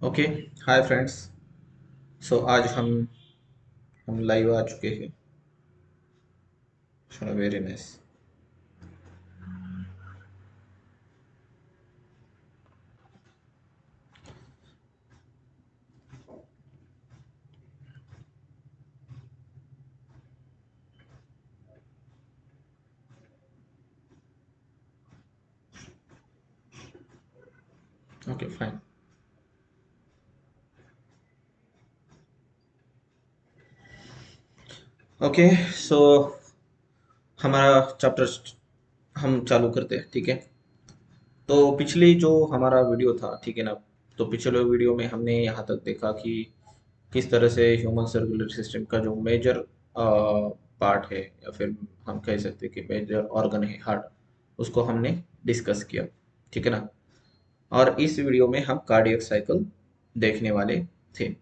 Okay. Hi friends. सो आज हम live आ चुके हैं। Very nice. Okay fine. Okay. So हमारा चैप्टर हम चालू करते हैं, ठीक है। तो पिछली जो हमारा वीडियो था, ठीक है ना। तो पिछले वीडियो में हमने यहाँ तक देखा कि किस तरह से ह्यूमन सर्कुलेटरी सिस्टम का जो मेजर पार्ट है, या फिर हम कह सकते हैं कि मेजर ऑर्गन है हार्ट, उसको हमने डिस्कस किया, ठीक है ना। और इस वीडियो में हम कार्डियक साइकिल देखने वाले थे।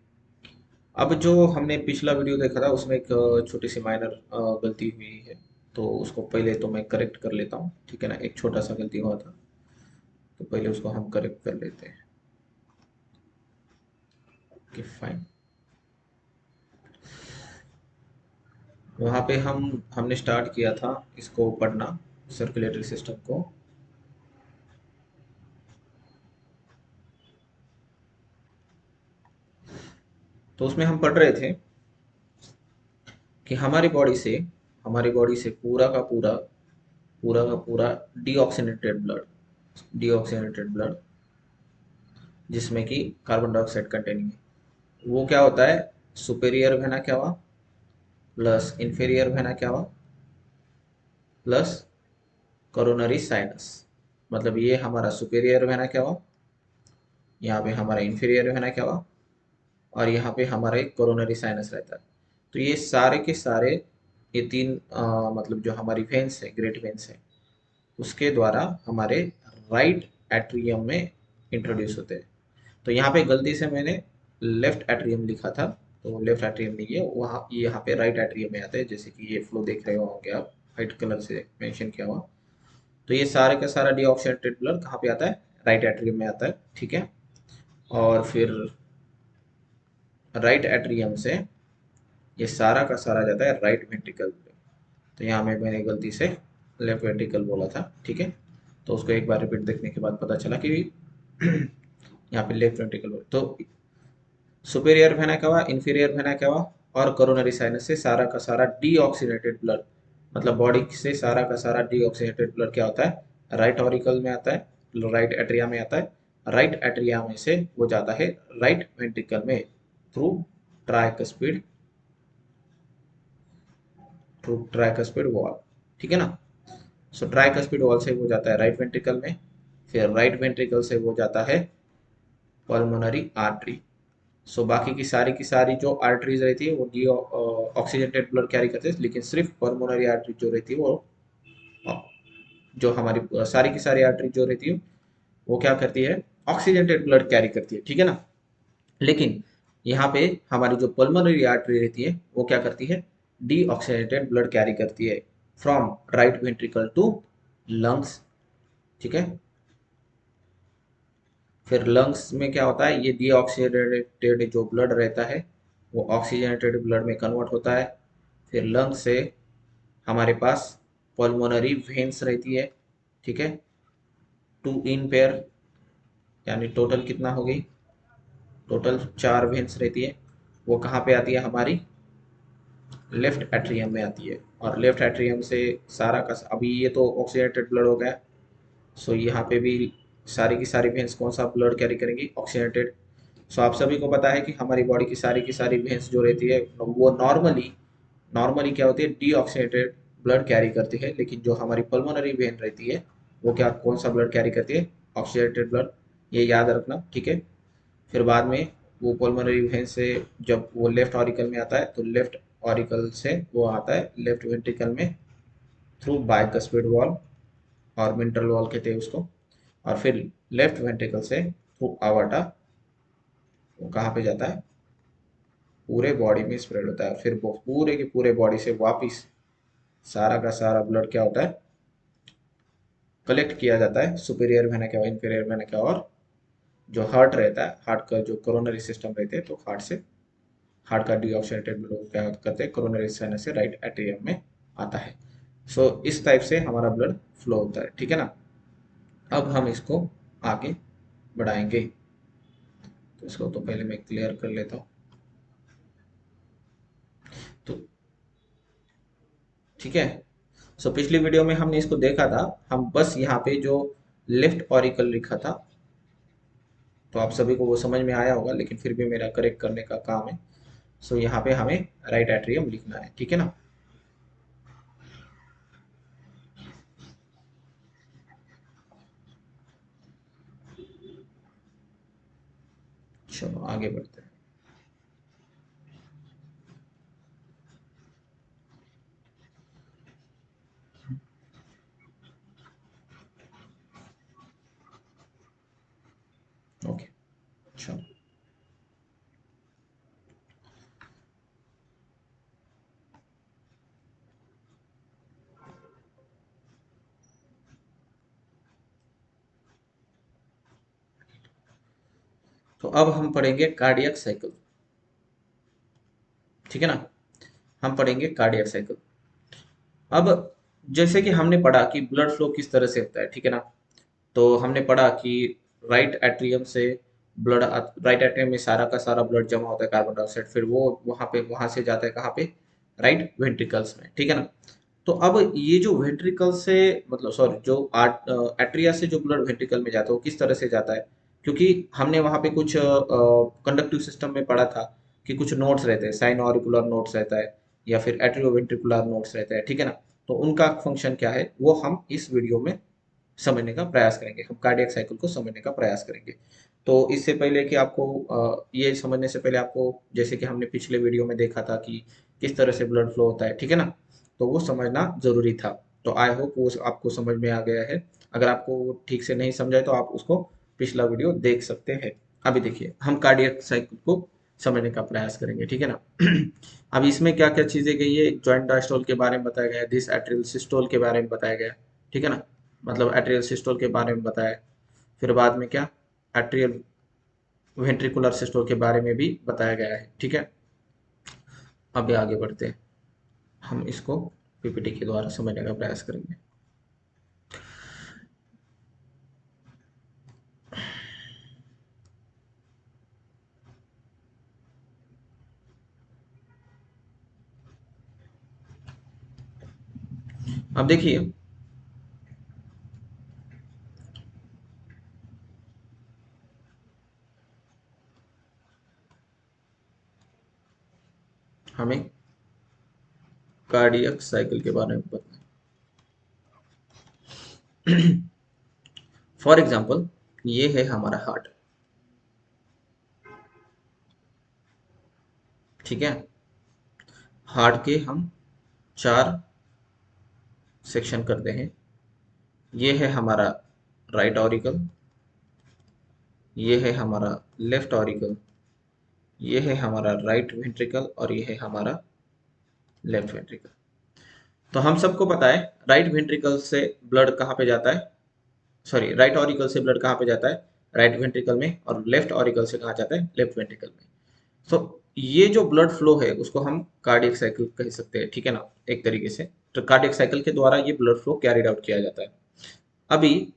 अब जो हमने पिछला वीडियो देखा था उसमें एक छोटी सी माइनर गलती हुई है। तो उसको पहले तो मैं करेक्ट कर लेता हूँ, ठीक है ना। एक छोटा सा गलती हुआ था, तो पहले उसको हम करेक्ट कर लेते हैं। Okay fine. वहाँ पे हमने स्टार्ट किया था इसको पढ़ना, सर्कुलेटरी सिस्टम को। तो उसमें हम पढ़ रहे थे कि हमारी बॉडी से पूरा का पूरा डीऑक्सीनेटेड ब्लड जिसमें कि कार्बन डाइऑक्साइड कंटेनिंग है, वो क्या होता है। Superior vena cava plus inferior vena cava plus coronary sinus. मतलब ये हमारा सुपेरियर वेना क्यावा, यहाँ पे हमारा इंफीरियर वेना क्यावा, और यहाँ पे हमारा एक कोरोनरी साइनस रहता है। तो ये सारे के सारे, ये तीन मतलब जो हमारी वेन्स है, ग्रेट वेन्स है, उसके द्वारा हमारे राइट एट्रियम में इंट्रोड्यूस होते हैं। तो यहाँ पे गलती से मैंने लेफ्ट एट्रियम लिखा था। तो लेफ्ट एट्रियम नहीं है वहाँ, ये यहाँ पे राइट एट्रियम में आता है। जैसे कि ये फ्लो देख रहे होंगे आप, व्हाइट कलर से मेंशन किया हुआ। तो ये सारे का सारा डीऑक्सीडेटेड ब्लड कहाँ पे आता है, राइट एट्रियम में आता है, ठीक है। और फिर राइट एट्रियम से ये सारा का सारा जाता है राइट वेंट्रिकल में। तो यहाँ में मैंने गलती से लेफ्ट वेंट्रिकल बोला था, ठीक है। तो उसको एक बार रिपीट देखने के बाद पता चला कि यहाँ पे लेफ्ट वेंट्रिकल। तो superior vena cava, inferior vena cava और कोरोनरी साइनस से सारा का सारा डीऑक्सीनेटेड ब्लड, मतलब बॉडी से सारा का सारा डीऑक्सीनेटेड ब्लड क्या होता है, राइट ऑरिकल में आता है, राइट एट्रिया में आता है। राइट एट्रिया में से वो जाता है राइट वेंट्रिकल में through tricuspid through tricuspid wall, ठीक है ना। सो ट्राइकस्पिड वॉल से वो जाता है राइट वेंट्रिकल में। फिर राइट वेंट्रिकल से वो जाता है पल्मोनरी आर्टरी। सो बाकी की सारी जो आर्टरीज रहती है वो डी ऑक्सीजनेटेड ब्लड कैरी करते हैं, लेकिन सिर्फ पल्मोनरी आर्टरी जो रहती है वो अ, जो हमारी सारी की सारी आर्टरी जो रहती है वो क्या करती है, ऑक्सीजनेटेड ब्लड कैरी करती है, ठीक है ना। लेकिन यहाँ पे हमारी जो पल्मोनरी आर्टरी रहती है वो क्या करती है, डी ऑक्सीजनेटेड ब्लड कैरी करती है from right ventricle to lungs, ठीक है। फिर लंग्स में क्या होता है, ये डीऑक्सीडेटेड जो ब्लड रहता है वो ऑक्सीजनेटेड ब्लड में कन्वर्ट होता है। फिर लंग्स से हमारे पास पल्मोनरी वेन्स रहती है, ठीक है। टू इन पेयर, यानी टोटल कितना हो गई, टोटल चार वेन्स रहती है। वो कहाँ पे आती है, हमारी लेफ्ट एट्रियम में आती है। और लेफ्ट एट्रियम से सारा का अभी ये तो ऑक्सीजनेटेड ब्लड हो गया। सो यहाँ पे भी सारी की सारी वेन्स कौन सा ब्लड कैरी करेंगी, ऑक्सीजनेटेड। सो आप सभी को पता है कि हमारी बॉडी की सारी वेन्स जो रहती है वो नॉर्मली नॉर्मली क्या होती है, डीऑक्सीनेटेड ब्लड कैरी करती है। लेकिन जो हमारी पल्मोनरी वेन रहती है वो क्या, कौन सा ब्लड कैरी करती है, ऑक्सीडेटेड ब्लड। ये याद रखना, ठीक है। फिर बाद में वो पल्मोनरी वेन से जब वो लेफ्ट ऑरिकल में आता है तो लेफ्ट ऑरिकल से वो आता है लेफ्ट वेंट्रिकल में थ्रू बाइकस्पिड वॉल, और मिंट्रल वॉल कहते हैं उसको। और फिर लेफ्ट वेंट्रिकल से थ्रू आवर्टा वो कहाँ पे जाता है, पूरे बॉडी में स्प्रेड होता है। फिर वो पूरे के पूरे बॉडी से वापिस सारा का सारा ब्लड क्या होता है, कलेक्ट किया जाता है superior vena cava, inferior vena cava और जो हार्ट रहता है, हार्ट का जो कोरोनरी सिस्टम रहते हैं, तो हार्ट का डीऑक्सीजनेटेड ब्लड क्या करते हैं, कोरोनरी साइनस से राइट एट्रियम में आता है। सो इस टाइप से हमारा ब्लड फ्लो होता है, ठीक है ना। अब हम इसको आगे बढ़ाएंगे, तो इसको तो पहले मैं क्लियर कर लेता हूँ। तो ठीक है। सो पिछली वीडियो में हमने इसको देखा था, हम बस यहाँ पे जो लेफ्ट ऑरिकल लिखा था, तो आप सभी को वो समझ में आया होगा, लेकिन फिर भी मेरा करेक्ट करने का काम है। सो यहाँ पे हमें राइट एट्रियम लिखना है, ठीक है ना। चलो आगे बढ़ते हैं। ओके, चलो। तो अब हम पढ़ेंगे कार्डियक साइकिल, ठीक है ना। हम पढ़ेंगे कार्डियक साइकिल। अब जैसे कि हमने पढ़ा कि ब्लड फ्लो किस तरह से होता है, ठीक है ना। तो हमने पढ़ा कि राइट एट्रियम से ब्लड, राइट एट्रियम में सारा का सारा ब्लड जमा होता है, कार्बन डाइऑक्साइड, फिर वो वहां से जाता है कहाँ पे, राइट वेंट्रिकल्स में, ठीक है ना। तो अब ये जो वेंट्रिकल से, मतलब सॉरी, जो एट्रिया से जो ब्लड वेंट्रिकल में जाता है वो किस तरह से जाता है, क्योंकि हमने वहां पे कुछ कंडक्टिव सिस्टम में पढ़ा था कि कुछ नोड्स रहते हैं, साइन ऑरिकुलर नोड्स रहता है या फिर एट्रियोवेंट्रिकुलर नोड्स रहता है, ठीक है ना। तो उनका फंक्शन क्या है वो हम इस वीडियो में समझने का प्रयास करेंगे, हम कार्डियक साइकिल को समझने का प्रयास करेंगे। तो इससे पहले कि आपको ये समझने से पहले आपको, जैसे कि हमने पिछले वीडियो में देखा था कि किस तरह से ब्लड फ्लो होता है, ठीक है ना, तो वो समझना जरूरी था। तो आई होप वो आपको समझ में आ गया है। अगर आपको वो ठीक से नहीं समझा है तो आप उसको पिछला वीडियो देख सकते हैं। अभी देखिए, हम कार्डियक साइकिल को समझने का प्रयास करेंगे, ठीक है ना। अब इसमें क्या क्या चीजें गई है, जॉइंट डायस्टोल के बारे में बताया गया है, दिस एट्रियल सिस्टोल के बारे में बताया गया है, ठीक है ना, मतलब एट्रियल सिस्टोल के बारे में बताया। फिर बाद में क्या, एट्रियल वेंट्रिकुलर सिस्टोल के बारे में भी बताया गया है, ठीक है। अब आगे बढ़ते हैं, हम इसको पीपीटी के द्वारा समझने का प्रयास करेंगे। अब देखिए, हमें कार्डियक साइकिल के बारे में बताएं। फॉर एग्जाम्पल, ये है हमारा हार्ट, ठीक है। हार्ट के हम चार सेक्शन करते हैं। ये है हमारा राइट ऑरिकल, ये है हमारा लेफ्ट ऑरिकल, ये है हमारा राइट वेंट्रिकल और ये है हमारा लेफ्ट वेंट्रिकल। तो हम सबको पता है राइट वेंट्रिकल से ब्लड कहाँ पे जाता है, सॉरी, राइट ऑरिकल से ब्लड कहाँ पे जाता है, राइट वेंट्रिकल में, और लेफ्ट ऑरिकल से कहाँ जाता है, लेफ्ट वेंट्रिकल में। तो ये जो ब्लड फ्लो है उसको हम कार्डियक साइकिल कह सकते हैं, ठीक है ना, एक तरीके से। तो कार्डियक साइकिल के द्वारा ये ब्लड फ्लो कैरिड आउट किया जाता है। अभी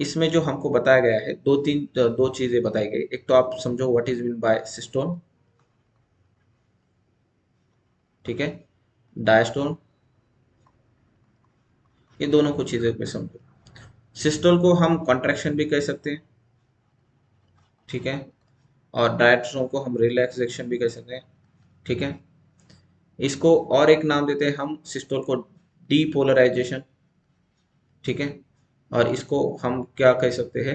इसमें जो हमको बताया गया है, दो चीजें बताई गई। एक तो आप समझो what is mean by cistron, ठीक है, डायस्टोन, ये दोनों को चीजें पे समझो। सिस्टोल को हम कॉन्ट्रैक्शन भी कह सकते हैं, ठीक है, और डायस्टोन को हम रिलैक्सेशन भी कह सकते हैं, ठीक है। इसको और एक नाम देते हैं हम सिस्टोल को, डीपोलराइजेशन, ठीक है, और इसको हम क्या कह सकते हैं,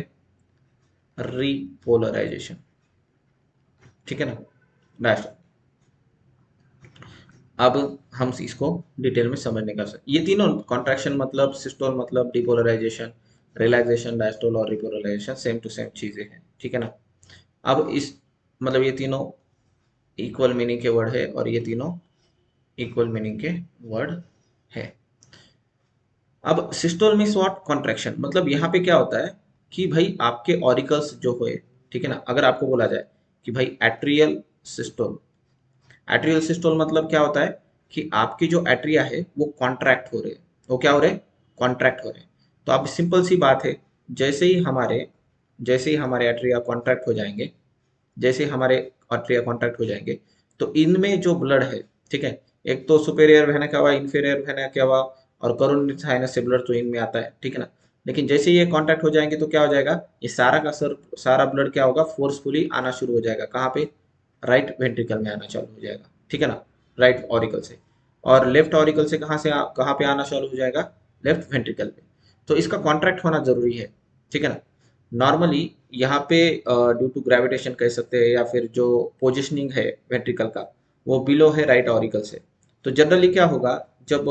रीपोलराइजेशन, ठीक है ना, डायस्टोन। अब हम इसको डिटेल में समझने का, ये तीनों कॉन्ट्रैक्शन मतलब सिस्टोल मतलब डिपोलराइजेशन, रिलैक्सेशन डायस्टोल और रिपोलराइजेशन सेम टू सेम चीजें हैं, ठीक है ना। अब इस, मतलब ये तीनों इक्वल मीनिंग के वर्ड है और ये तीनों इक्वल मीनिंग के वर्ड है। अब सिस्टोल मीन्स व्हाट, कॉन्ट्रैक्शन, मतलब यहाँ पे क्या होता है कि भाई आपके ऑरिकल्स जो हुए, ठीक है ना। अगर आपको बोला जाए कि भाई एट्रियल सिस्टोल, एट्रियल सिस्टोल मतलब क्या होता है कि आपकी जो एट्रिया है वो कॉन्ट्रैक्ट हो रहे हैं। वो क्या हो रहे हैं? कॉन्ट्रैक्ट हो रहे हैं। तो अब सिंपल सी बात है, जैसे ही हमारे जैसे ही हमारे एट्रिया कॉन्ट्रैक्ट हो जाएंगे, जैसे हमारे आर्टरिया कॉन्ट्रैक्ट हो जाएंगे, तो इनमें जो ब्लड है, ठीक है, एक तो superior vena cava, inferior vena cava और करोनरी साइनस से ब्लड तो इनमें आता है, ठीक है ना। लेकिन जैसे ये कॉन्ट्रैक्ट हो जाएंगे तो क्या हो जाएगा, ये सारा का सारा ब्लड क्या होगा, फोर्सफुली आना शुरू हो जाएगा। कहाँ पे? राइट वेंट्रिकल में आना चालू हो जाएगा, ठीक है ना, राइट ऑरिकल से। और लेफ्ट ऑरिकल से कहाँ पे आना चालू हो जाएगा? लेफ्ट वेंट्रिकल पे। तो इसका कॉन्ट्रैक्ट होना जरूरी है, ठीक है ना। नॉर्मली यहाँ पे ड्यू टू ग्रेविटेशन कह सकते हैं, या फिर जो पोजिशनिंग है वेंट्रिकल का वो बिलो है राइट ऑरिकल से। तो जनरली क्या होगा, जब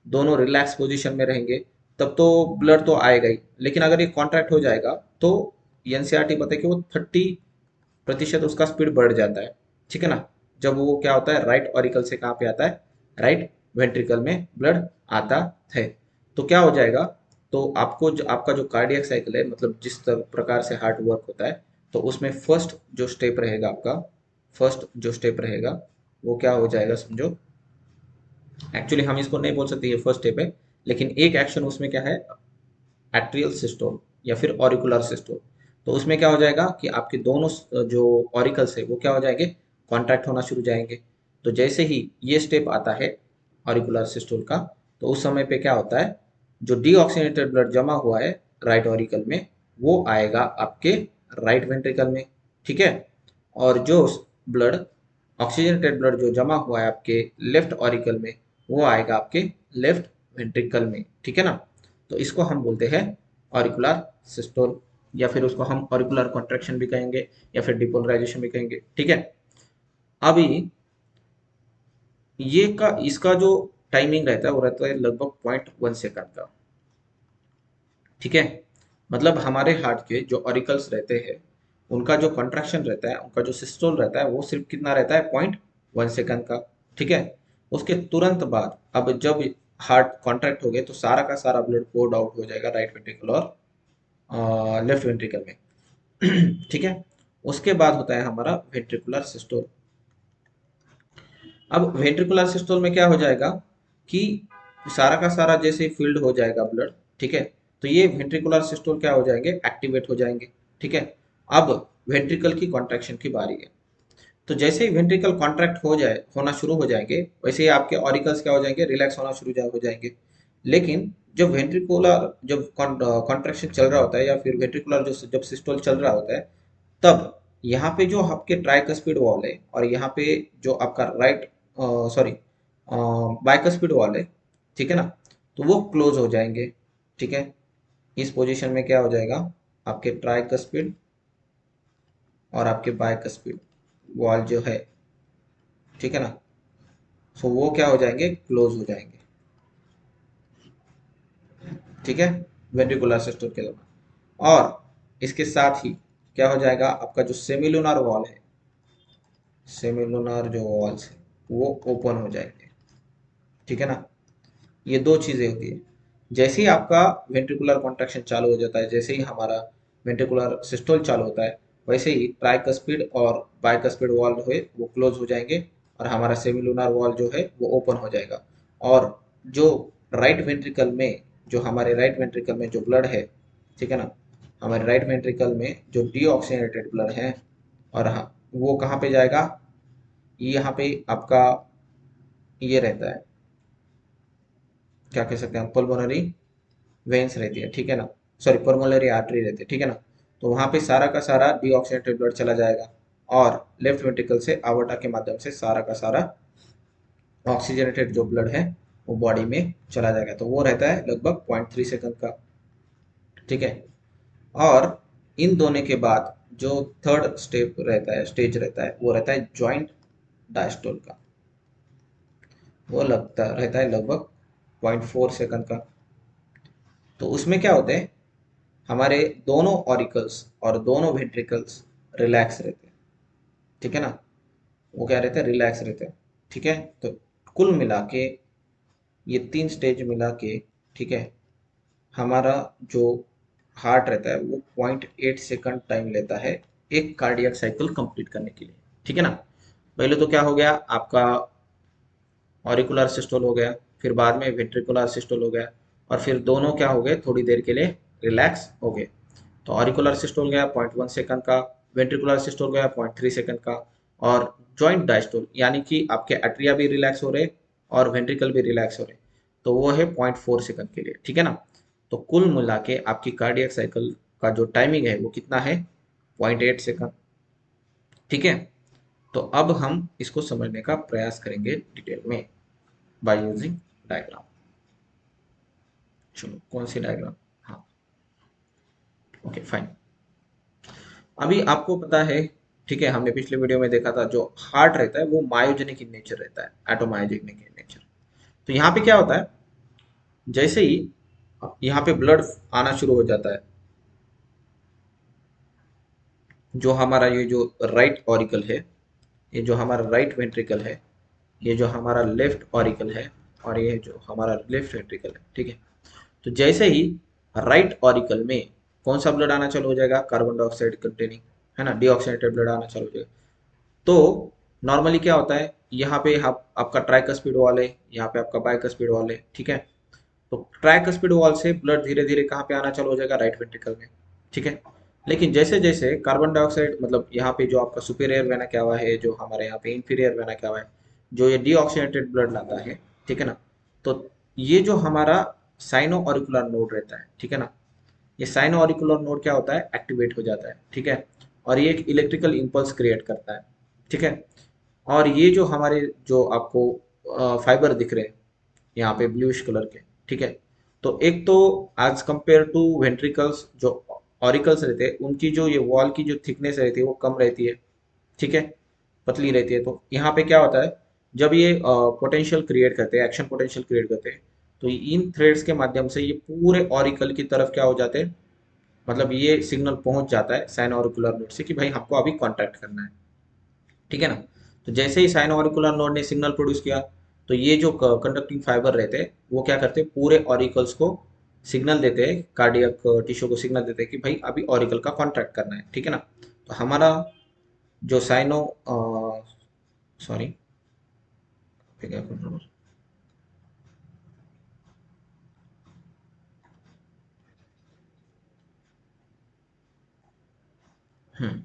दोनों रिलैक्स पोजीशन में रहेंगे तब तो ब्लड तो आएगा ही, लेकिन अगर ये कॉन्ट्रैक्ट हो जाएगा तो एनसीईआरटी बताए कि वो 30% उसका स्पीड बढ़ जाता है, ठीक है ना। जब वो क्या होता है, राइट ऑरिकल से कहाँ पे आता है, राइट वेंट्रिकल में ब्लड आता है। तो क्या हो जाएगा, तो आपका जो कार्डियक साइकिल है, मतलब जिस प्रकार से हार्ट वर्क होता है, तो उसमें फर्स्ट जो स्टेप रहेगा वो क्या हो जाएगा समझो। एक्चुअली हम इसको नहीं बोल सकते ये फर्स्ट स्टेप है, लेकिन एक एक्शन उसमें क्या है, एट्रियल सिस्टोल या फिर ऑरिकुलर सिस्टोल। तो उसमें क्या हो जाएगा कि आपके दोनों जो ऑरिकल्स है वो क्या हो जाएंगे, कॉन्ट्रैक्ट होना शुरू जाएंगे। तो जैसे ही ये स्टेप आता है ऑरिकुलर सिस्टोल का, तो उस समय पे क्या होता है, जो डीऑक्सीजनेटेड ब्लड जमा हुआ है राइट ऑरिकल में वो आएगा आपके राइट वेंट्रिकल में, ठीक है। और जो ब्लड ऑक्सीजनेटेड ब्लड जो जमा हुआ है आपके लेफ्ट ऑरिकल में वो आएगा आपके लेफ्ट वेंट्रिकल में, ठीक है ना। तो इसको हम बोलते हैं ऑरिकुलर सिस्टोल, या फिर उसको हम ऑरिकुलर कॉन्ट्रैक्शन भी कहेंगे, या फिर डिपोलराइजेशन भी कहेंगे, ठीक है। अभी ये का इसका जो टाइमिंग रहता है वो रहता है लगभग 0.1 सेकंड का, ठीक है। मतलब हमारे हार्ट के जो ऑरिकल्स रहते हैं उनका जो कॉन्ट्रैक्शन रहता है, उनका जो सिस्टोल रहता है वो सिर्फ कितना रहता है, 0.1 सेकंड का, ठीक है। उसके तुरंत बाद अब जब हार्ट कॉन्ट्रैक्ट हो गए तो सारा का सारा ब्लड पोर्ड आउट हो जाएगा राइट वेंट्रिकल और लेफ्ट वेंट्रिकल में ठीक है। उसके बाद होता है हमारा वेंट्रिकुलर सिस्टोल। अब वेंट्रिकुलर सिस्टोल में क्या हो जाएगा कि सारा का सारा जैसे फील्ड हो जाएगा ब्लड, ठीक है। तो ये वेंट्रिकुलर सिस्टोल क्या हो जाएंगे, एक्टिवेट हो जाएंगे, ठीक है। अब वेंट्रिकल की कॉन्ट्रैक्शन की बारी है। तो जैसे ही वेंट्रिकल कॉन्ट्रैक्ट होना शुरू हो जाएंगे, वैसे ही आपके ऑरिकल्स क्या हो जाएंगे, रिलैक्स होना हो जाएंगे। लेकिन जब वेंट्रिकुलर जब कॉन्ट्रैक्शन चल रहा होता है, या फिर वेंट्रिकुलर जो जब सिस्टोल चल रहा होता है, तब यहाँ पे जो आपके ट्राइकस्पिड वॉल है और यहाँ पे जो आपका राइट सॉरी बाइकस्पिड वॉल है, ठीक है ना, तो वो क्लोज हो जाएंगे, ठीक है। इस पोजीशन में क्या हो जाएगा, आपके ट्राइकस्पिड और आपके बाइकस्पिड वॉल जो है, ठीक है ना, सो वो क्या हो जाएंगे, क्लोज हो जाएंगे, ठीक है, वेंट्रिकुलर सिस्टम के दौरान। और इसके साथ ही क्या हो जाएगा, आपका जो सेमिलुनर वॉल है, सेमिलुनर जो वॉल्स है वो ओपन हो जाएंगे, ठीक है ना। ये दो चीजें होती है। जैसे ही आपका वेंट्रिकुलर कॉन्ट्रैक्शन चालू हो जाता है, जैसे ही हमारा वेंट्रिकुलर सिस्टोल चालू होता है, वैसे ही ट्राइकस्पिड और बाइकस्पिड वॉल जो है वो क्लोज हो जाएंगे, और हमारा सेमिलुनर वॉल जो है वो ओपन हो जाएगा। और जो राइट वेंट्रिकल में जो हमारे राइट वेंट्रिकल में जो ब्लड है, ठीक है ना, हमारे राइट वेंट्रिकल में जो डीऑक्सीजनेटेड ब्लड है, और हाँ वो कहाँ पे जाएगा, ये यहाँ पे आपका ये रहता है, क्या कह सकते हैं, पल्मोनरी वेन्स रहती है, ठीक है ना, सॉरी पल्मोनरी आर्टरी रहती है, ठीक है ना। तो वहां पे सारा का सारा डीऑक्सीजनेटेड ब्लड चला जाएगा, और लेफ्ट वेंट्रिकल से आवर्टा के माध्यम से सारा का सारा ऑक्सीजनेटेड जो ब्लड है वो बॉडी में चला जाएगा। तो वो रहता है लगभग 0.3 सेकंड का, ठीक है। और इन दोनों के बाद जो थर्ड स्टेज रहता है वो रहता है ज्वाइंट डायस्टोल का। वो लगता रहता है लगभग 0.4 सेकंड का। तो उसमें क्या होते हैं, हमारे दोनों ऑरिकल्स और दोनों वेंट्रिकल्स रिलैक्स रहते हैं, ठीक है ना। वो क्या रहते हैं, रिलैक्स रहते हैं, ठीक है। तो कुल मिला के ये तीन स्टेज मिला के, ठीक है, हमारा जो हार्ट रहता है वो 0.8 सेकंड टाइम लेता है एक कार्डियक साइकिल कंप्लीट करने के लिए। ठीक है ना। पहले तो क्या हो गया आपका, ऑरिकुलर सिस्टोल हो गया, फिर बाद में वेंट्रिकुलर सिस्टोल हो गया, और फिर दोनों क्या हो गए, थोड़ी देर के लिए रिलैक्स हो गए। तो ऑरिकुलर सिस्टोल गया 0.1 सेकंड का, वेंट्रिकुलर सिस्टोल गया 0.3 सेकंड का, और जॉइंट डायस्टोल यानी कि आपके अट्रिया भी रिलैक्स हो रहे और वेंट्रिकल भी रिलैक्स हो रहे, तो वो है 0.4 सेकंड के लिए। ठीक है ना। तो कुल मिला के आपकी कार्डियक साइकिल का जो टाइमिंग है वो कितना है, 0.8 सेकंड। ठीक है। तो अब हम इसको समझने का प्रयास करेंगे डिटेल में बाय यूजिंग डायग्राम। चलो कौन सी डायग्राम, हाँ, ओके फाइन। अभी आपको पता है, ठीक है, हमने पिछले वीडियो में देखा था जो हार्ट रहता है वो मायोजेनिक इन नेचर रहता है, एटोमायोजेनिक इन नेचर। तो यहाँ पे क्या होता है, जैसे ही यहाँ पे ब्लड आना शुरू हो जाता है, जो हमारा ये जो राइट ऑरिकल है, ये जो हमारा राइट वेंट्रिकल है, ये जो हमारा लेफ्ट ऑरिकल है, और ये जो हमारा लेफ्ट वेंट्रिकल है, ठीक है। तो जैसे ही राइट ऑरिकल में कौन सा ब्लड आना चालू हो जाएगा, कार्बन डाइऑक्साइड कंटेनिंग, है ना, डीऑक्सीनेटेड ब्लड आना चालू हो जाएगा। तो नॉर्मली क्या होता है, यहाँ पे आपका ट्राइकस्पिड वॉल है, यहाँ पे आपका बाइकस्पिड वॉल है, ठीक है। तो ट्राइकस्पिड वॉल से ब्लड धीरे धीरे कहाँ पे आना चालू हो जाएगा, राइट वेंट्रिकल में। ठीक है। लेकिन जैसे जैसे कार्बन डाइऑक्साइड, मतलब यहाँ पे जो आपका सुपीरियर वेना क्या हुआ है, जो हमारे यहाँ पे इंफीरियर वेना क्या हुआ है, जो ये डीऑक्सीनेटेड ब्लड लाता है, ठीक है ना। तो ये जो हमारा साइनो ऑरिकुलर नोड रहता है, ठीक है ना, ये साइनो ऑरिकुलर नोड क्या होता है, एक्टिवेट हो जाता है, ठीक है। और ये एक इलेक्ट्रिकल इंपल्स क्रिएट करता है, ठीक है। और ये जो हमारे जो आपको फाइबर दिख रहे हैं यहाँ पे ब्लूइश कलर के, ठीक है। तो एक तो एज कंपेयर टू वेंट्रिकल्स, जो ऑरिकल्स रहते हैं उनकी जो ये वॉल की जो थिकनेस रहती है वो कम रहती है, ठीक है, पतली रहती है। तो यहाँ पे क्या होता है, जब ये पोटेंशियल क्रिएट करते हैं, एक्शन पोटेंशियल क्रिएट करते हैं, तो इन थ्रेड्स के माध्यम से ये पूरे ऑरिकल की तरफ क्या हो जाते हैं, मतलब ये सिग्नल पहुंच जाता है साइन ऑरिकुलर नोड से कि भाई हमको अभी कॉन्टैक्ट करना है, ठीक है ना। तो जैसे ही साइन ऑरिकुलर नोड ने सिग्नल प्रोड्यूस किया, तो ये जो कंडक्टिंग फाइबर रहते हैं वो क्या करते हैं, पूरे ऑरिकल्स को सिग्नल देते हैं, कार्डियक टिश्यू को सिग्नल देते हैं कि भाई अभी ऑरिकल का कॉन्ट्रैक्ट करना है, ठीक है ना। तो हमारा जो साइनो, सॉरी, हम्म,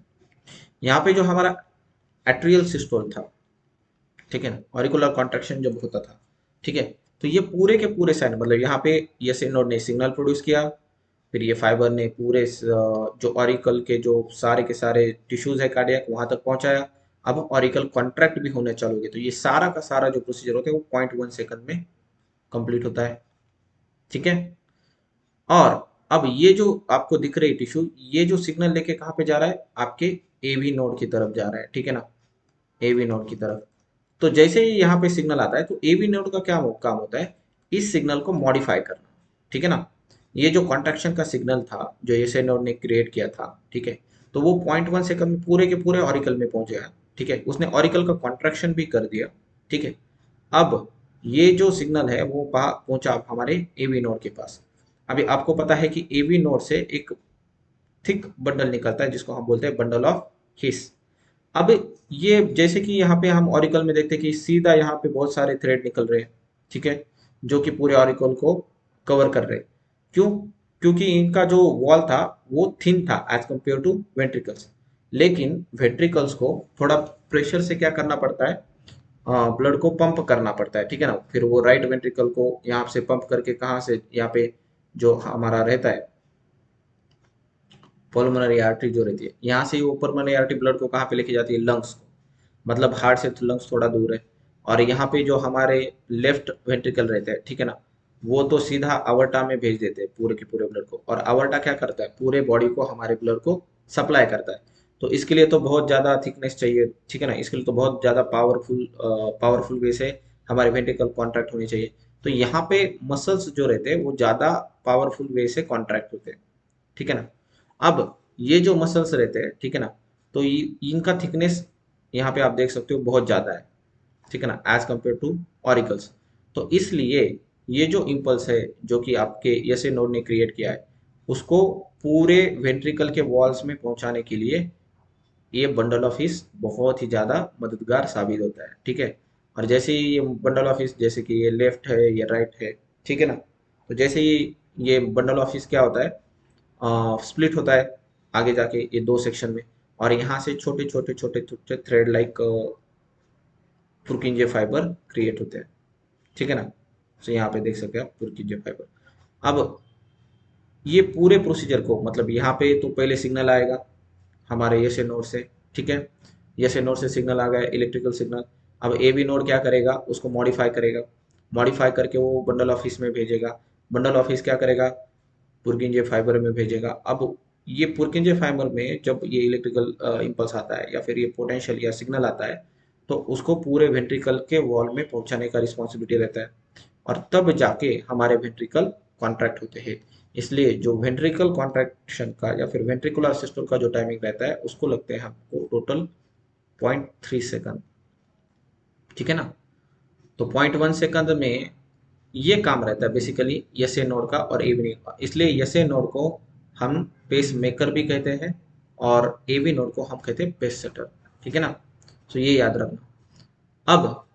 यहाँ पे जो हमारा एट्रियल सिस्टोल था, ठीक है ना, ऑरिकुलर कॉन्ट्रैक्शन जब होता था, ठीक है, तो ये पूरे के पूरे साइन, मतलब यहाँ पे ये सिनोड ने सिग्नल प्रोड्यूस किया, फिर ये फाइबर ने पूरे जो ऑरिकल के जो सारे के सारे टिश्यूज है कार्डियक वहां तक पहुंचाया। अब ऑरिकल कॉन्ट्रैक्ट भी होने चालू हो गए, तो ये सारा का सारा जो प्रोसीजर होता है वो 0.1 सेकंड में कंप्लीट होता है, ठीक है। और अब ये जो आपको दिख रही टिश्यू, ये जो सिग्नल लेके कहाँ पे जा रहा है, आपके एवी नोड की तरफ जा रहा है, ठीक है ना, एवी नोड की तरफ। तो जैसे ही यहाँ पे सिग्नल आता है, तो एवी नोड का क्या काम होता है, इस सिग्नल को मॉडिफाई करना, ठीक है ना। ये जो कॉन्ट्रैक्शन का सिग्नल था जो एस नोड ने क्रिएट किया था, ठीक है, तो वो 0.1 सेकंड में पूरे के पूरे ऑरिकल में पहुंच गया, ठीक है, उसने ऑरिकल का कॉन्ट्रैक्शन भी कर दिया, ठीक है। अब ये जो सिग्नल है वो पहुंचा हमारे एवी नोड के पास। अभी आपको पता है कि एवी नोड से एक थिक बंडल निकलता है जिसको हम बोलते हैं बंडल ऑफ हिस। अब ये जैसे कि यहाँ पे हम ऑरिकल में देखते हैं कि सीधा यहाँ पे बहुत सारे थ्रेड निकल रहे हैं, ठीक है, जो कि पूरे ऑरिकल को कवर कर रहे हैं। क्यों? क्योंकि इनका जो वॉल था वो थिन था एज कंपेयर टू वेंट्रिकल्स। लेकिन वेंट्रिकल्स को थोड़ा प्रेशर से क्या करना पड़ता है, ब्लड को पंप करना पड़ता है, ठीक है ना। फिर वो राइट वेंट्रिकल को यहाँ से पंप करके कहाँ से, यहाँ पे जो हमारा रहता है पल्मोनरी आर्टरी जो रहती है, यहाँ से वो पल्मोनरी आर्टरी ब्लड को कहाँ पे लेके जाती है, लंग्स को, मतलब हार्ट से तो लंग्स थोड़ा दूर है। और यहाँ पे जो हमारे लेफ्ट वेंट्रिकल रहते हैं, ठीक है ना, वो तो सीधा अवर्टा में भेज देते हैं पूरे के पूरे ब्लड को, और अवर्टा क्या करता है, पूरे बॉडी को हमारे ब्लड को सप्लाई करता है। तो इसके लिए तो बहुत ज़्यादा थिकनेस चाहिए, ठीक है ना, इसके लिए तो बहुत ज़्यादा पावरफुल वे से हमारे वेंट्रिकल कॉन्ट्रैक्ट होनी चाहिए। तो यहाँ पे मसल्स जो रहते हैं वो ज़्यादा पावरफुल वे से कॉन्ट्रैक्ट होते हैं, ठीक है ना। अब ये जो मसल्स रहते हैं, ठीक है ना, तो इनका थिकनेस यहाँ पे आप देख सकते हो बहुत ज़्यादा है, ठीक है ना, एज कंपेयर टू ऑरिकल्स। तो इसलिए ये जो इम्पल्स है जो कि आपके एसए नोड ने क्रिएट किया है, उसको पूरे वेंट्रिकल के वॉल्स में पहुंचाने के लिए ये बंडल ऑफ हिस बहुत ही ज़्यादा मददगार साबित होता है, ठीक है। और जैसे ही ये बंडल ऑफ हिस, जैसे कि ये लेफ्ट है, ये राइट है, ठीक है ना, तो जैसे ही ये बंडल ऑफ हिस क्या होता है, स्प्लिट होता है आगे जाके ये दो सेक्शन में, और यहाँ से छोटे छोटे छोटे छोटे थ्रेड लाइक पुरकिंजे फाइबर क्रिएट होते हैं, ठीक है ना। तो यहाँ पे देख सकते हैं आप पुरकिंजे फाइबर। अब ये पूरे प्रोसीजर को, मतलब यहाँ पे तो पहले सिग्नल आएगा हमारे एस ए नोड से, ठीक है। एस ए नोड से सिग्नल आ गया, इलेक्ट्रिकल सिग्नल। अब ए बी नोड क्या करेगा, उसको मॉडिफाई करेगा, मॉडिफाई करके वो बंडल ऑफिस में भेजेगा। बंडल ऑफिस क्या करेगा, पुरकिंजे फाइबर में भेजेगा। अब ये पुरकिंजे फाइबर में जब ये इलेक्ट्रिकल इम्पल्स आता है या फिर ये पोटेंशियल या सिग्नल आता है, तो उसको पूरे वेंट्रिकल के वॉल में पहुंचाने का रिस्पॉन्सिबिलिटी रहता है, और तब जाके हमारे वेंट्रिकल कॉन्ट्रैक्ट होते हैं। इसलिए जो वेंट्रिकल कॉन्ट्रैक्शन का या फिर वेंट्रिकुलर सिस्टम का जो टाइमिंग रहता है, उसको लगते हैं हमको टोटल 0.3 सेकंड, ठीक है ना। तो 0.1 सेकंड में ये काम रहता है बेसिकली यस ए नोड का और एवी नोड का। इसलिए यस ए नोड को हम पेस मेकर भी कहते हैं, और एवी नोड को हम कहते हैं पेस सेटर, ठीक है ना। तो ये याद रखना। अब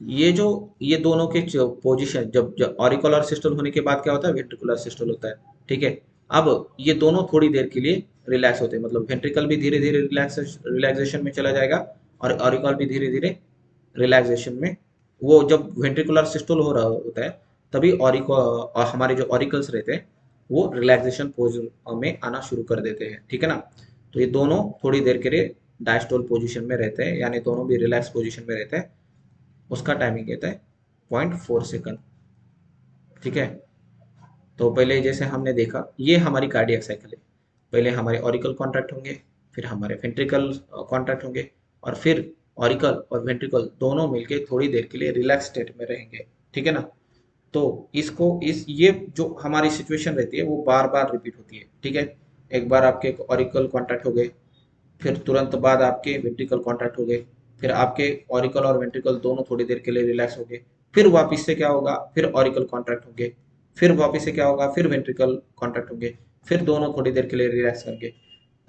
ये दोनों के पोजीशन, जब ऑरिकुलर सिस्टल होने के बाद क्या होता है, वेंट्रिकुलर सिस्टल होता है, ठीक है। अब ये दोनों थोड़ी देर के लिए रिलैक्स होते हैं, मतलब वेंट्रिकल भी धीरे धीरे रिलैक्सेशन में चला जाएगा, और ऑरिकल भी धीरे धीरे रिलैक्सेशन में। वो जब वेंट्रिकुलर सिस्टल हो रहा होता है, तभी ऑरिको और हमारे जो ऑरिकल्स रहते हैं वो रिलैक्सेशन पोजिशन में आना शुरू कर देते हैं, ठीक है ना। तो ये दोनों थोड़ी देर के लिए डायस्टोल पोजीशन में रहते हैं, यानी दोनों भी रिलैक्स पोजीशन में रहते हैं। उसका टाइमिंग कहता है 0.4 सेकंड, ठीक है। तो पहले जैसे हमने देखा, ये हमारी कार्डियक साइकिल है। पहले हमारे ऑरिकल कॉन्ट्रैक्ट होंगे, फिर हमारे वेंट्रिकल कॉन्ट्रैक्ट होंगे, और फिर ऑरिकल और वेंट्रिकल दोनों मिलके थोड़ी देर के लिए रिलैक्स स्टेट में रहेंगे, ठीक है ना। तो इसको इस ये जो हमारी सिचुएशन रहती है वो बार बार रिपीट होती है, ठीक है। एक बार आपके ऑरिकल कॉन्ट्रैक्ट हो गए, फिर तुरंत बाद आपके वेंट्रिकल कॉन्ट्रैक्ट हो गए, फिर आपके ऑरिकल और वेंट्रिकल दोनों थोड़ी देर के लिए रिलैक्स हो गए, फिर वापस से क्या होगा, फिर ऑरिकल कॉन्ट्रैक्ट होंगे, फिर वापस से क्या होगा, फिर वेंट्रिकल कॉन्ट्रैक्ट होंगे, फिर दोनों थोड़ी देर के लिए रिलैक्स करेंगे।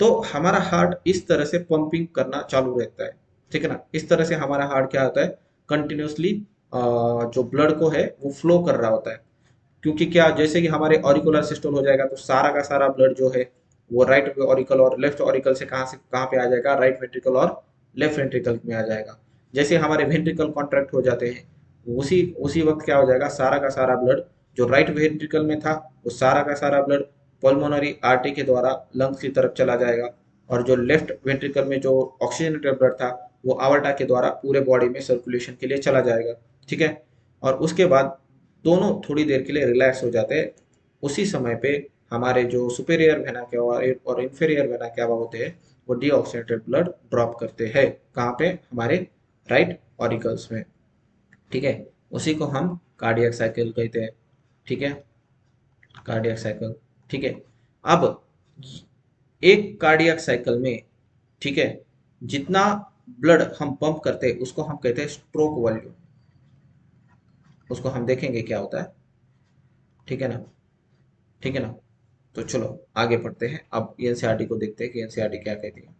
तो हमारा हार्ट इस तरह से पंपिंग करना चालू रहता है, ठीक है ना। इस तरह से हमारा हार्ट क्या होता है, कंटिन्यूसली जो ब्लड को है वो फ्लो कर रहा होता है। क्योंकि क्या, जैसे कि हमारे ऑरिकुलर सिस्टम हो जाएगा, तो सारा का सारा ब्लड जो है वो राइट ऑरिकल और लेफ्ट ऑरिकल से कहाँ पे आ जाएगा, राइट वेंट्रिकल और लेफ्ट वेंट्रिकल में आ जाएगा। जैसे हमारे वेंट्रिकल कॉन्ट्रैक्ट हो जाते हैं, उसी उसी वक्त क्या हो जाएगा, सारा का सारा ब्लड जो राइट वेंट्रिकल में था, वो सारा का सारा ब्लड पल्मोनरी आर्टरी के द्वारा लंग्स की तरफ चला जाएगा, और जो लेफ्ट वेंट्रिकल में जो ऑक्सीजनेटेड ब्लड था, वो आवर्टा के द्वारा पूरे बॉडी में सर्कुलेशन के लिए चला जाएगा, ठीक है। और उसके बाद दोनों थोड़ी देर के लिए रिलैक्स हो जाते हैं। उसी समय पे हमारे जो सुपेरियर वेना केवा और इंफीरियर वेना केवा होते हैं, वो डीऑक्सीनेटेड ब्लड ड्रॉप करते हैं, कहाँ पे, हमारे राइट ऑरिकल्स में, ठीक है। उसी को हम कार्डियक साइकिल कहते हैं, ठीक है, कार्डियक साइकिल, ठीक है। अब एक कार्डियक साइकिल में, ठीक है, जितना ब्लड हम पंप करते हैं उसको हम कहते हैं स्ट्रोक वॉल्यूम। उसको हम देखेंगे क्या होता है, ठीक है ना, ठीक है ना। तो चलो आगे पढ़ते हैं, अब एनसीईआरटी को देखते हैं कि एनसीईआरटी क्या कहती है।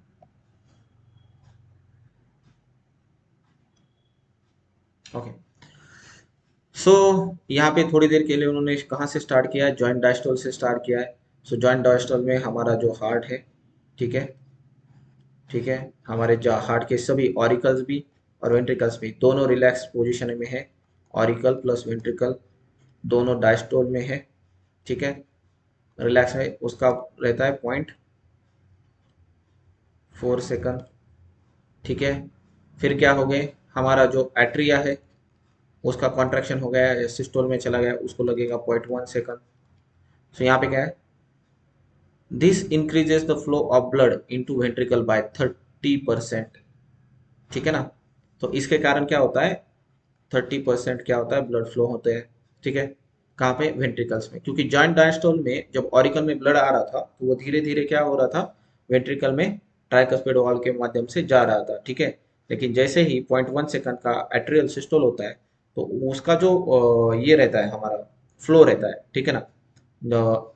ओके, सो यहाँ पे थोड़ी देर के लिए उन्होंने कहाँ से स्टार्ट किया है, जॉइंट डायस्टोल से स्टार्ट किया है। सो जॉइंट डायस्टोल में हमारा जो हार्ट है, ठीक है, ठीक है, हमारे जो हार्ट के सभी ऑरिकल्स भी और वेंट्रिकल्स भी दोनों रिलैक्स पोजीशन में है। ऑरिकल प्लस वेंट्रिकल दोनों डायस्टोल में है, ठीक है, रिलैक्स में। उसका रहता है 0.4 सेकंड, ठीक है। फिर क्या हो गए, हमारा जो एट्रिया है उसका कॉन्ट्रैक्शन हो गया या सिस्टोल में चला गया, उसको लगेगा 0.1 सेकंड। सो यहाँ पे क्या है, this increases the flow of blood into ventricle by 30%, ठीक है ना। तो इसके कारण क्या होता है, 30% क्या होता है, ब्लड फ्लो होते हैं, ठीक है। कहाँ पे, वेंट्रिकल्स में, क्योंकि जॉइंट डायस्टोल में जब ऑरिकल में ब्लड आ रहा था, तो वो धीरे धीरे क्या हो रहा था, वेंट्रिकल में ट्राइकस्पिड वाल के माध्यम से जा रहा था, ठीक है। लेकिन जैसे ही 0.1 सेकंड का एट्रियल सिस्टोल होता है, तो उसका जो ये रहता है, हमारा फ्लो रहता है, ठीक है ना,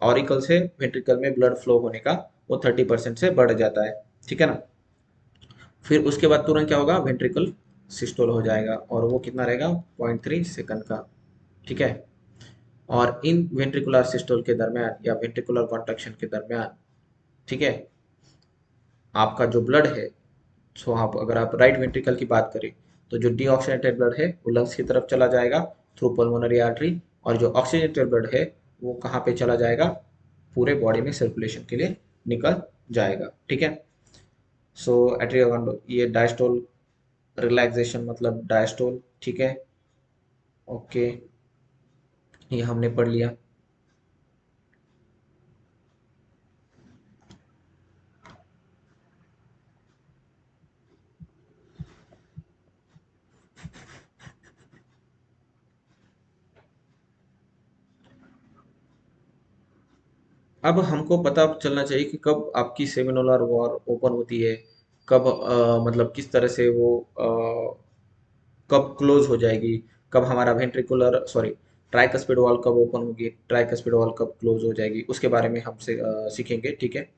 ऑरिकल से वेंट्रिकल में ब्लड फ्लो होने का वो 30% से बढ़ जाता है, ठीक है ना। फिर उसके बाद तुरंत क्या होगा, वेंट्रिकल सिस्टोल हो जाएगा और वो कितना रहेगा, 0.3 सेकंड का। ठीक है। और इन वेंट्रिकुलर सिस्टोल के दरमियान या वेंट्रिकुलर कॉन्ट्रैक्शन के दरमियान, ठीक है, आपका जो ब्लड है, सो आप अगर आप राइट वेंट्रिकल की बात करें तो जो डीऑक्सीजनेटेड ब्लड है वो लंग्स की तरफ चला जाएगा थ्रू पल्मोनरी आर्टरी, और जो ऑक्सीजनेटेड ब्लड है वो कहाँ पे चला जाएगा, पूरे बॉडी में सर्कुलेशन के लिए निकल जाएगा। ठीक है। सो एट्रिया ये डायस्टोल रिलैक्सेशन मतलब डायस्टोल। ठीक है। ओके, ये हमने पढ़ लिया। अब हमको पता चलना चाहिए कि कब आपकी सेमिनोलर वॉल ओपन होती है, कब मतलब किस तरह से वो कब क्लोज हो जाएगी, कब हमारा वेंट्रिकुलर सॉरी ट्राइकस्पिड वॉल कब ओपन होगी, ट्राइकस्पिड वॉल कब क्लोज हो जाएगी, उसके बारे में हमसे सीखेंगे। ठीक है।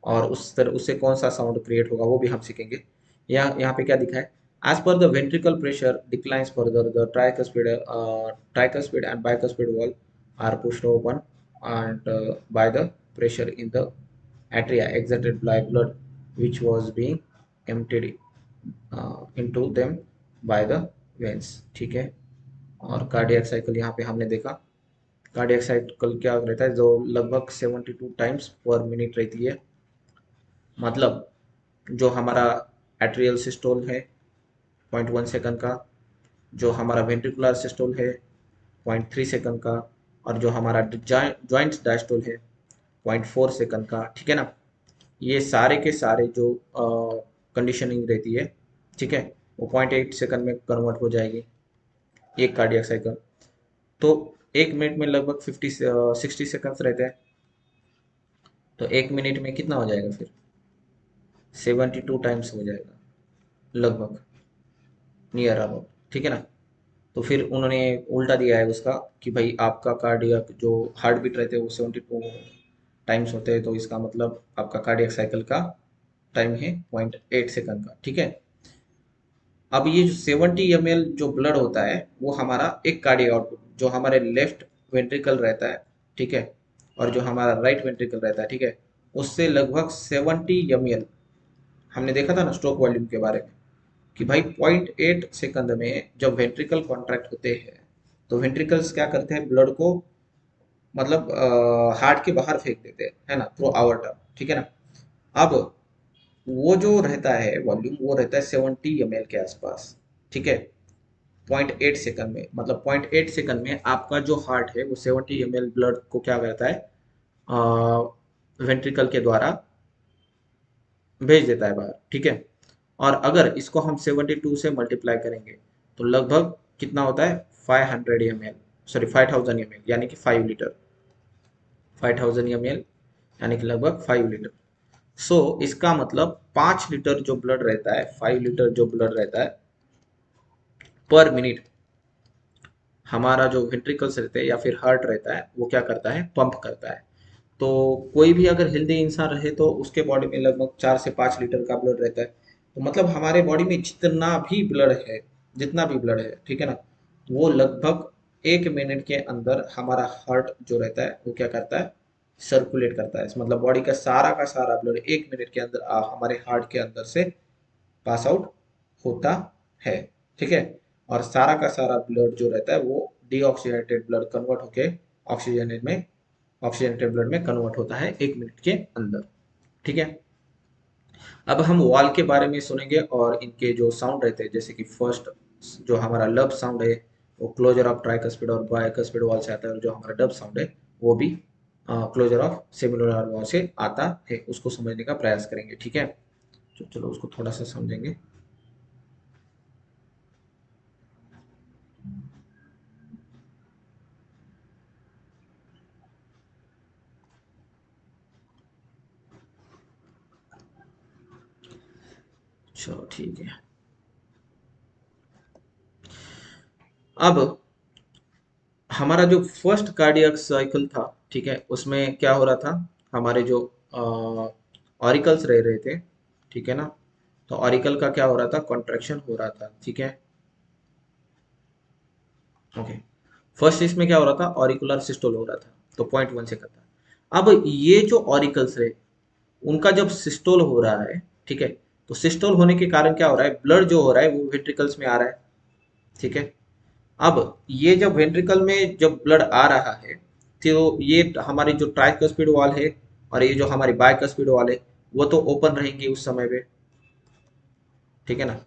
और उस तरह उससे कौन सा साउंड क्रिएट होगा वो भी हम सीखेंगे। यहाँ पे क्या दिखा है, as per the ventricle pressure declines further the tricuspid and bicuspid wall are pushed open and by the pressure in the atria exerted by blood which was being emptied into them by the veins। ठीक है। और cardiac cycle यहाँ पे हमने देखा, cardiac cycle क्या रहता है, जो लगभग 72 टाइम्स पर मिनट रहती है। मतलब जो हमारा एट्रियल सिस्टोल है 0.1 सेकंड का, जो हमारा वेंट्रिकुलर सिस्टोल है 0.3 सेकंड का, और जो हमारा जॉइंट डायस्टोल है 0.4 सेकंड का। ठीक है ना। ये सारे के सारे जो कंडीशनिंग रहती है, ठीक है, वो 0.8 सेकंड में कन्वर्ट हो जाएगी एक कार्डियक साइकिल। तो 1 मिनट में लगभग 60 सेकंड्स रहते हैं, तो 1 मिनट में कितना हो जाएगा फिर, 72 टाइम्स हो जाएगा लगभग, नियर अबाउट। ठीक है ना। तो फिर उन्होंने उल्टा दिया है उसका कि भाई आपका कार्डियक जो हार्ट बीट रहते हैं वो 72 टाइम्स होते हैं, तो इसका मतलब आपका कार्डियक साइकिल का टाइम है 0.8 सेकंड का। ठीक है। अब ये जो 70 ml जो ब्लड होता है वो हमारा एक कार्डियक आउटपुट, जो हमारे लेफ्ट वेंट्रिकल रहता है, ठीक है, और जो हमारा राइट वेंट्रिकल रहता है, ठीक है, उससे लगभग 70 ml। हमने देखा था ना स्ट्रोक वॉल्यूम के बारे में कि भाई 0.8 सेकंड में जब वेंट्रिकल कॉन्ट्रैक्ट होते हैं तो वेंट्रिकल्स क्या करते हैं, ब्लड को मतलब हार्ट के बाहर फेंक देते हैं, है ना, थ्रू आवर्टा। ठीक है ना। अब वो जो रहता है वॉल्यूम वो रहता है 70 ml के आसपास। ठीक है। 0.8 सेकंड में, मतलब 0.8 सेकंड में आपका जो हार्ट है वो 70 ml ब्लड को क्या करता है, वेंट्रिकल के द्वारा भेज देता है बाहर। ठीक है। और अगर इसको हम 72 से मल्टीप्लाई करेंगे तो लगभग कितना होता है, 500 ml, सॉरी 5000 ml, यानी कि 5 लीटर, 5000 ml यानी कि लगभग 5 लीटर। सो इसका मतलब 5 लीटर जो ब्लड रहता है, 5 लीटर जो ब्लड रहता है पर मिनट, हमारा जो वेंट्रिकल्स रहते हैं या फिर हार्ट रहता है वो क्या करता है, पंप करता है। तो कोई भी अगर हेल्दी इंसान रहे तो उसके बॉडी में लगभग 4 से 5 लीटर का ब्लड रहता है। तो मतलब हमारे बॉडी में जितना भी ब्लड है, जितना भी ब्लड है, ठीक है ना, वो लगभग 1 मिनट के अंदर हमारा हार्ट जो रहता है वो क्या करता है, सर्कुलेट करता है। मतलब बॉडी का सारा ब्लड 1 मिनट के अंदर हमारे हार्ट के अंदर से पास आउट होता है। ठीक है। और सारा का सारा ब्लड जो रहता है वो डीऑक्सीजनेटेड ब्लड कन्वर्ट होके ऑक्सीजनेट में ऑक्सीजनेटेड ब्लड में कन्वर्ट होता है 1 मिनट के अंदर। ठीक है। अब हम वॉल के बारे में सुनेंगे और इनके जो साउंड रहते हैं, जैसे कि फर्स्ट जो हमारा लब साउंड है वो क्लोजर ऑफ ट्राइकस्पिड और बाइकस्पिड वॉल से आता है, और जो हमारा डब साउंड है वो भी क्लोजर ऑफ सेमिनोलर वॉल से आता है। उसको समझने का प्रयास करेंगे। ठीक है। तो चलो उसको थोड़ा सा समझेंगे। चलो ठीक है। अब हमारा जो फर्स्ट कार्डियक साइकिल था, ठीक है, उसमें क्या हो रहा था, हमारे जो ऑरिकल्स रह रहे थे, ठीक है ना, तो ऑरिकल का क्या हो रहा था, कॉन्ट्रैक्शन हो रहा था, ठीक है। ओके, फर्स्ट इसमें क्या हो रहा था, ऑरिकुलर सिस्टोल हो रहा था, तो पॉइंट वन से करता। अब ये जो ऑरिकल्स है उनका जब सिस्टोल हो रहा है, ठीक है, तो सिस्टोल होने के कारण क्या हो रहा है, ब्लड जो हो रहा है वो वेंट्रिकल्स में आ रहा है, ठीक है। अब ये जब वेंट्रिकल में जब ब्लड आ रहा है, तो ये हमारी जो ट्राइकस्पिड वॉल है और ये जो हमारी बाइकस्पिड वॉल है वो तो ओपन रहेंगी उस समय पे, ठीक है ना।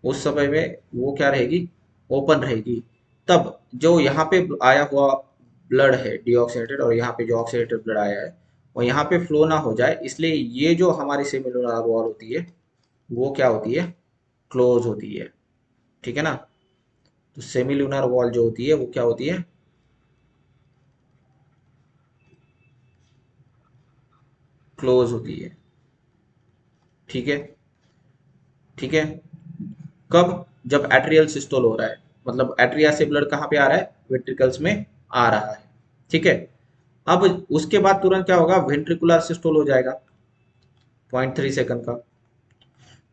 उस समय में वो क्या रहेगी, ओपन रहेगी। तब जो यहाँ पे आया हुआ ब्लड है डीऑक्सीनेटेड, और यहाँ पे जो ऑक्सीडेटेड ब्लड आया है वो यहाँ पे फ्लो ना हो जाए, इसलिए ये जो हमारी सेमिलुलर वॉल होती है वो क्या होती है, क्लोज होती है, ठीक है ना। तो सेमिलुनर वॉल जो होती है वो क्या होती है, क्लोज होती है, ठीक है, ठीक है। कब, जब एट्रियल सिस्टोल हो रहा है, मतलब एट्रिया से ब्लड कहाँ पे आ रहा है, वेंट्रिकल्स में आ रहा है, ठीक है। अब उसके बाद तुरंत क्या होगा, वेंट्रिकुलर सिस्टोल हो जाएगा 0.3 सेकंड का।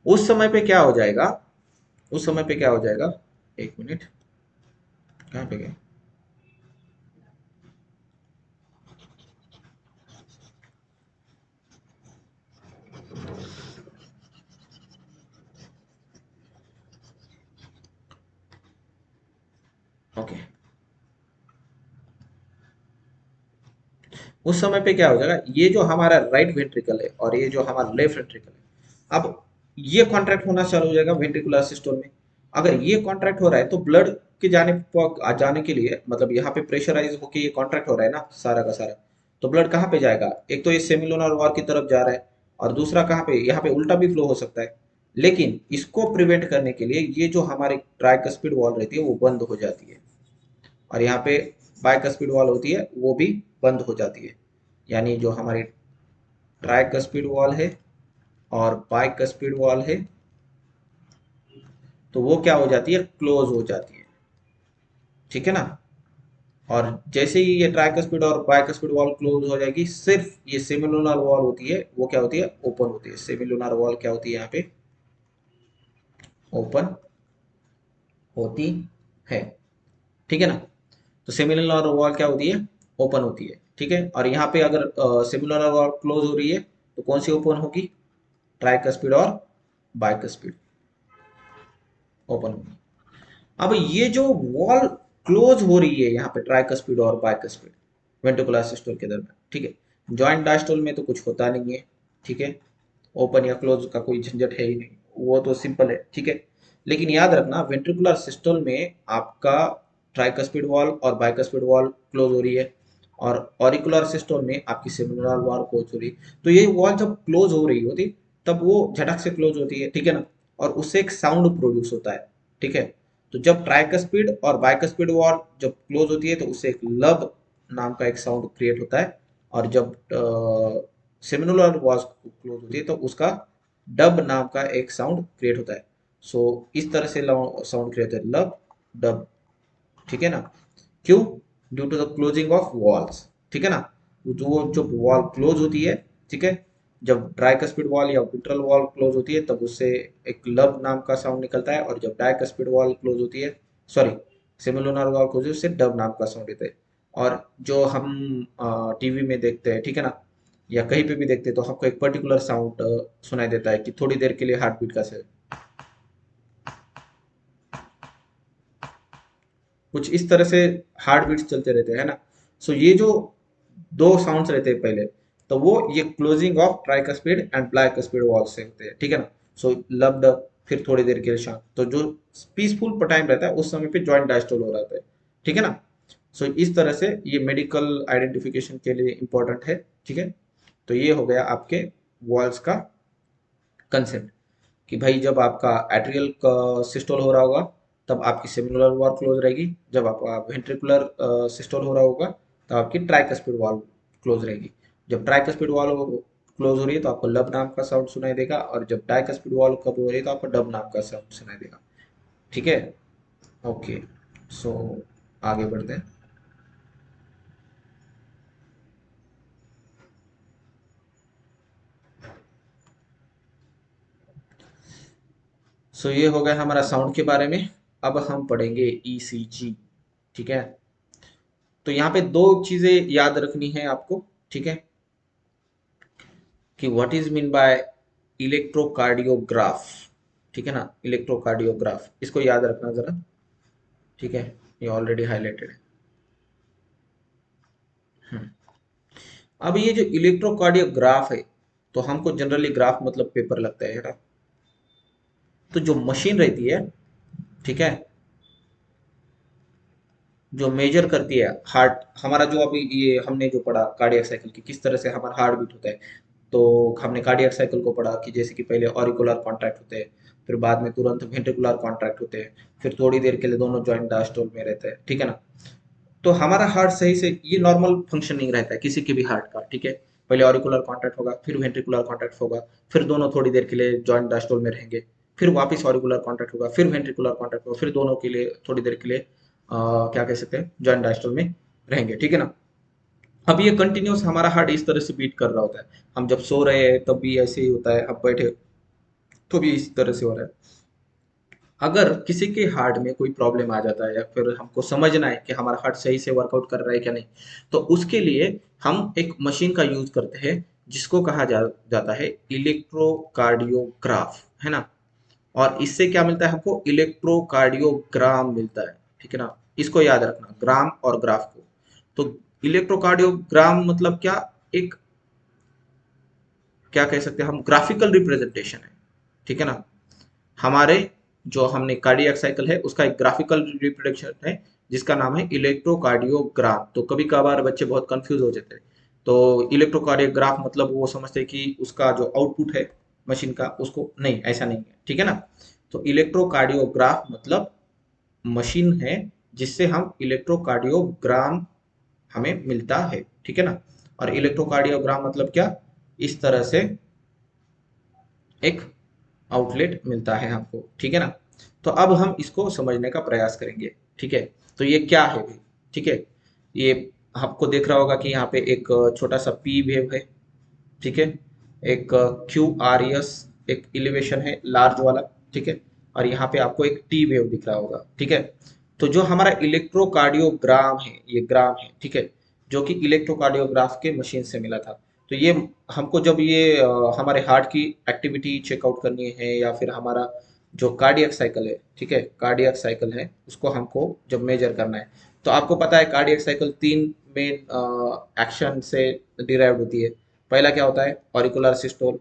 उस समय पे क्या हो जाएगा, उस समय पे क्या हो जाएगा, एक मिनट, कहाँ पे गए, ओके। उस समय पे क्या हो जाएगा, ये जो हमारा राइट वेंट्रिकल है और ये जो हमारा लेफ्ट वेंट्रिकल है, अब ये कॉन्ट्रैक्ट होना चालू हो जाएगा वेंट्रिकुलर सिस्टम में। अगर ये कॉन्ट्रैक्ट हो रहा है तो ब्लड के जाने के लिए, मतलब यहाँ पे प्रेशराइज होके ये कॉन्ट्रैक्ट हो रहा है ना सारा का सारा, तो ब्लड कहाँ पे जाएगा, एक तो ये सेमिलुनर वॉल की तरफ जा रहा है, और दूसरा कहाँ पे, यहाँ पे उल्टा भी फ्लो हो सकता है। लेकिन इसको प्रिवेंट करने के लिए ये जो हमारे ट्राइकस्पिड वॉल रहती है वो बंद हो जाती है, और यहाँ पे बाइकस्पिड वॉल होती है वो भी बंद हो जाती है। यानी जो हमारी ट्राइकस्पिड वॉल है और बाइकस्पिड वॉल है, तो वो क्या हो जाती है, क्लोज हो जाती है, ठीक है ना। और जैसे ही ये ट्राइकस्पिड और बाइकस्पिड वॉल क्लोज हो जाएगी, सिर्फ ये सेमिलुनर वॉल होती है वो क्या होती है, ओपन होती है। सेमिलुनर वॉल क्या होती है, यहाँ पे ओपन होती है, ठीक है ना। तो सेमिलुनर वॉल क्या होती है, ओपन होती है, ठीक है। और यहाँ पे अगर सेमिलुनर वॉल क्लोज हो रही है तो कौन सी ओपन होगी, ट्राइकस्पिड और बाइकस्पिड ओपन होगी। अब ये जो वॉल क्लोज हो रही है यहाँ पे ट्राइकस्पिड और बाइकस्पिड वेंट्रिकुलर सिस्टम के दरम्यान, ठीक है। जॉइंट डायस्टोल में तो कुछ होता नहीं है, ठीक है, ओपन या क्लोज का कोई झंझट है ही नहीं, वो तो सिंपल है, ठीक है। लेकिन याद रखना वेंट्रिकुलर सिस्टम में आपका ट्राइकस्पिड वॉल और बाइकस्पिड वॉल क्लोज हो रही है, और ऑरिकुलर सिस्टम में आपकी सेमिलुनर वॉल क्लोज हो रही है। तो ये वॉल जब क्लोज हो रही होती तब वो झटक से क्लोज होती है, ठीक है ना, और उससे एक साउंड प्रोड्यूस होता है, ठीक है। तो जब ट्राइकस्पिड और बाइकस्पिड वॉल जब क्लोज होती है तो उससे एक लब नाम का एक साउंड क्रिएट होता है, और जब सेमिनुलर वॉल क्लोज होती है तो उसका डब नाम का एक साउंड क्रिएट होता है। सो इस तरह से साउंड क्रिएट होता है, लब, डब, ठीक है ना। क्यों, due to the closing of walls, ठीक है ना। जो वॉल क्लोज होती है, ठीक है, जब ट्राइकस्पिड वॉल या विट्रल वॉल क्लोज होती है तब उससे एक लब नाम का साउंड निकलता है, और जब डाइकस्पिड वॉल क्लोज होती है, सॉरी, सेमिलुनर वॉल क्लोज होती है उससे डब नाम का साउंड देता है। और जो हम टीवी में देखते हैं, ठीक है ना, या कहीं पे भी देखते हैं, तो हमको एक पर्टिकुलर साउंड सुनाई देता है कि थोड़ी देर के लिए हार्ट बीट का से कुछ इस तरह से हार्ट बीट्स चलते रहते हैं ना। सो ये जो दो साउंड्स रहते हैं पहले, तो वो ये closing of tricuspid and bicuspid wall से होते हैं, ठीक है ना। सो लब्ड, फिर थोड़ी देर के लिए शांत, तो जो पीसफुल टाइम रहता है उस समय पे जॉइंट डायस्टोल हो रहा है, ठीक है ना। सो इस तरह से ये मेडिकल आइडेंटिफिकेशन के लिए इंपॉर्टेंट है, ठीक है। तो ये हो गया आपके वॉल्स का कंसेप्ट, कि भाई जब आपका एट्रियल का सिस्टोल हो रहा होगा तब आपकी सेमिनुलर वॉल क्लोज रहेगी, जब आपका वेंट्रिकुलर सिस्टोल हो रहा होगा तब आपकी ट्राइकस्पिड वॉल क्लोज रहेगी। जब ट्राइकस्पिड वॉल क्लोज हो रही है तो आपको लब नाम का साउंड सुनाई देगा, और जब डाइकस्पिड वॉल कब हो रही है तो आपको डब नाम का साउंड सुनाई देगा, ठीक है। ओके, सो आगे बढ़ते हैं। सो ये हो गया हमारा साउंड के बारे में। अब हम पढ़ेंगे ईसीजी। ठीक है, तो यहाँ पे दो चीजें याद रखनी है आपको। ठीक है, कि what is mean by electrocardiograph. ठीक है ना, इलेक्ट्रोकार्डियोग्राफ, इसको याद रखना जरा। ठीक है, ये ऑलरेडी हाईलाइटेड है। हम्म। अब ये जो इलेक्ट्रोकार्डियोग्राफ है, तो हमको जनरली ग्राफ मतलब पेपर लगता है ना। तो जो मशीन रहती है, ठीक है, जो मेजर करती है हार्ट, हमारा जो अभी ये हमने जो पढ़ा कार्डियक साइकिल की किस तरह से हमारा हार्ट बीट होता है, तो हमने कार्डियक साइकिल को पढ़ा कि जैसे कि पहले ऑरिकुलर कॉन्ट्रैक्ट होते हैं, फिर बाद में तुरंत वेंट्रिकुलर कॉन्ट्रैक्ट होते हैं, फिर थोड़ी देर के लिए दोनों जॉइंट डायस्टोल में रहते हैं। ठीक है ना, तो हमारा हार्ट सही से ये नॉर्मल फंक्शनिंग रहता है किसी के भी हार्ट का। ठीक है, पहले ऑरिकुलर कॉन्ट्रैक्ट होगा, फिर वेंट्रिकुलर कॉन्ट्रैक्ट होगा, फिर दोनों थोड़ी देर के लिए जॉइंट डायस्टोल में रहेंगे, फिर वापस ऑरिकुलर कॉन्ट्रैक्ट होगा, फिर वेंट्रिकुलर कॉन्ट्रैक्ट होगा, फिर दोनों के लिए थोड़ी देर के लिए क्या कह सकते हैं, जॉइंट डायस्टोल में रहेंगे। ठीक है ना, अब ये कंटिन्यूस हमारा हार्ट इस तरह से बीट कर रहा होता है। हम जब सो रहे हैं तब भी ऐसे ही होता है, अब बैठे तो भी इस तरह से हो रहा है। अगर किसी के हार्ट में कोई प्रॉब्लम आ जाता है या फिर हमको समझना है कि हमारा हार्ट सही से वर्कआउट कर रहा है क्या नहीं, तो उसके लिए हम एक मशीन का यूज करते हैं जिसको कहा जाता है इलेक्ट्रोकार्डियोग्राफ, है ना। और इससे क्या मिलता है हमको, इलेक्ट्रोकार्डियोग्राम मिलता है। ठीक है ना, इसको याद रखना, ग्राम और ग्राफ को। तो इलेक्ट्रोकार्डियोग्राम मतलब क्या, एक क्या कह सकते हैं हम, ग्राफिकल रिप्रेजेंटेशन है। ठीक है ना, हमारे जो हमने कार्डियक साइकिल है उसका एक ग्राफिकल रिप्रेजेंटेशन है जिसका नाम है इलेक्ट्रोकार्डियोग्राम। तो कभी कभार बच्चे बहुत कंफ्यूज हो जाते हैं। तो इलेक्ट्रोकार्डियोग्राफ मतलब वो समझते हैं कि उसका जो आउटपुट है मशीन का, उसको नहीं, ऐसा नहीं है। ठीक है ना, तो इलेक्ट्रोकार्डियोग्राफ मतलब मशीन है जिससे हम इलेक्ट्रोकार्डियोग्राम हमें मिलता है। ठीक है ना, और इलेक्ट्रोकार्डियोग्राम मतलब क्या, इस तरह से एक आउटलेट मिलता है हमको। ठीक है ना, तो अब हम इसको समझने का प्रयास करेंगे। ठीक है, तो ये क्या है भाई। ठीक है, ये आपको देख रहा होगा कि यहाँ पे एक छोटा सा पी वेव है। ठीक है, एक क्यू आर एस, एक इलिवेशन है लार्ज वाला। ठीक है, और यहाँ पे आपको एक टी वेव दिख रहा होगा। ठीक है, तो जो हमारा इलेक्ट्रोकार्डियोग्राम है, ये ग्राम है। ठीक है, जो कि इलेक्ट्रोकार्डियोग्राफ के मशीन से मिला था। तो ये हमको जब ये हमारे हार्ट की एक्टिविटी चेकआउट करनी है या फिर हमारा जो कार्डियक साइकिल है, ठीक है, कार्डियक साइकिल है, उसको हमको जब मेजर करना है, तो आपको पता है कार्डियक साइकिल तीन मेन एक्शन से डिराइव होती है। पहला क्या होता है, ऑरिकुलर सिस्टोल,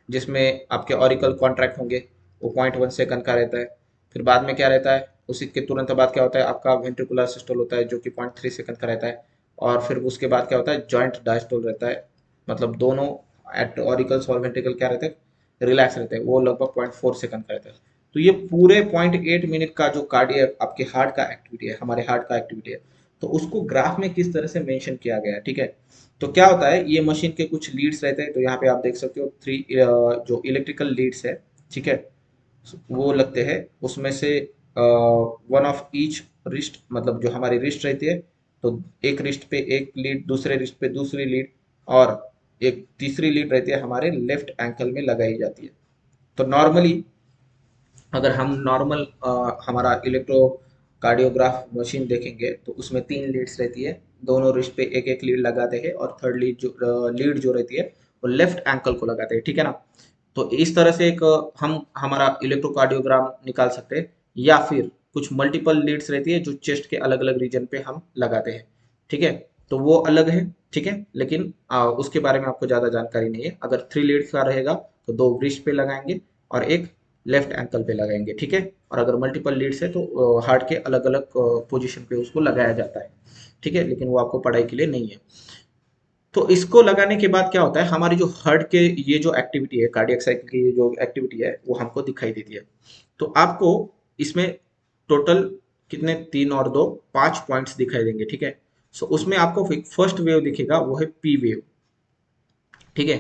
जिसमें आपके ऑरिकल कॉन्ट्रैक्ट होंगे, वो 0.1 सेकंड का रहता है। फिर बाद में क्या रहता है, उसी के तुरंत बाद क्या होता है, आपका वेंट्रिकुलर सिस्टोल होता है जो कि 0.3 सेकंड का रहता है। और फिर उसके बाद क्या होता है, जॉइंट डायस्टोल रहता है, मतलब दोनों एट ऑरिकल्स और वेंट्रिकल क्या रहते हैं, रिलैक्स रहते हैं, वो लगभग 0.4 सेकंड का रहता है। तो ये पूरे 0.8 मिनट का जो कार्डियक आपके हार्ट का एक्टिविटी है, हमारे हार्ट का एक्टिविटी है, तो उसको ग्राफ में किस तरह से मेंशन किया गया है। ठीक है, तो क्या होता है, ये मशीन के कुछ लीड्स रहते हैं, तो यहाँ पे आप देख सकते हो थ्री जो इलेक्ट्रिकल लीड्स है। ठीक है, वो लगते हैं, उसमें से वन ऑफ ईच रिस्ट, मतलब जो हमारी रिस्ट रहती है, तो एक रिस्ट पे एक लीड, दूसरे रिस्ट पे दूसरी लीड, और एक तीसरी लीड रहती है हमारे लेफ्ट एंकल में लगाई जाती है। तो नॉर्मली अगर हम नॉर्मल हमारा इलेक्ट्रोकार्डियोग्राफ मशीन देखेंगे तो उसमें तीन लीड्स रहती है, दोनों रिस्ट पे एक एक लीड लगाते हैं, और थर्ड लीड जो रहती है वो लेफ्ट एंकल को लगाते हैं। ठीक है ना, तो इस तरह से एक हम हमारा इलेक्ट्रोकार्डियोग्राम निकाल सकते हैं, या फिर कुछ मल्टीपल लीड्स रहती है जो चेस्ट के अलग अलग रीजन पे हम लगाते हैं। ठीक है, तो वो अलग है। ठीक है, लेकिन उसके बारे में आपको ज़्यादा जानकारी नहीं है। अगर थ्री लीड्स का रहेगा तो दो ब्रिस्ट पे लगाएंगे और एक लेफ्ट एंकल पे लगाएंगे। ठीक है, और अगर मल्टीपल लीड्स है तो हार्ट के अलग अलग पोजीशन पे उसको लगाया जाता है। ठीक है, लेकिन वो आपको पढ़ाई के लिए नहीं है। तो इसको लगाने के बाद क्या होता है, हमारी जो हार्ट के ये जो एक्टिविटी है, कार्डियक साइकिल की ये जो एक्टिविटी है, वो हमको दिखाई देती है। तो आपको इसमें टोटल कितने, तीन और दो, पांच पॉइंट्स दिखाई देंगे। ठीक है, सो उसमें आपको फर्स्ट वेव दिखेगा, वो है पी वेव। ठीक है,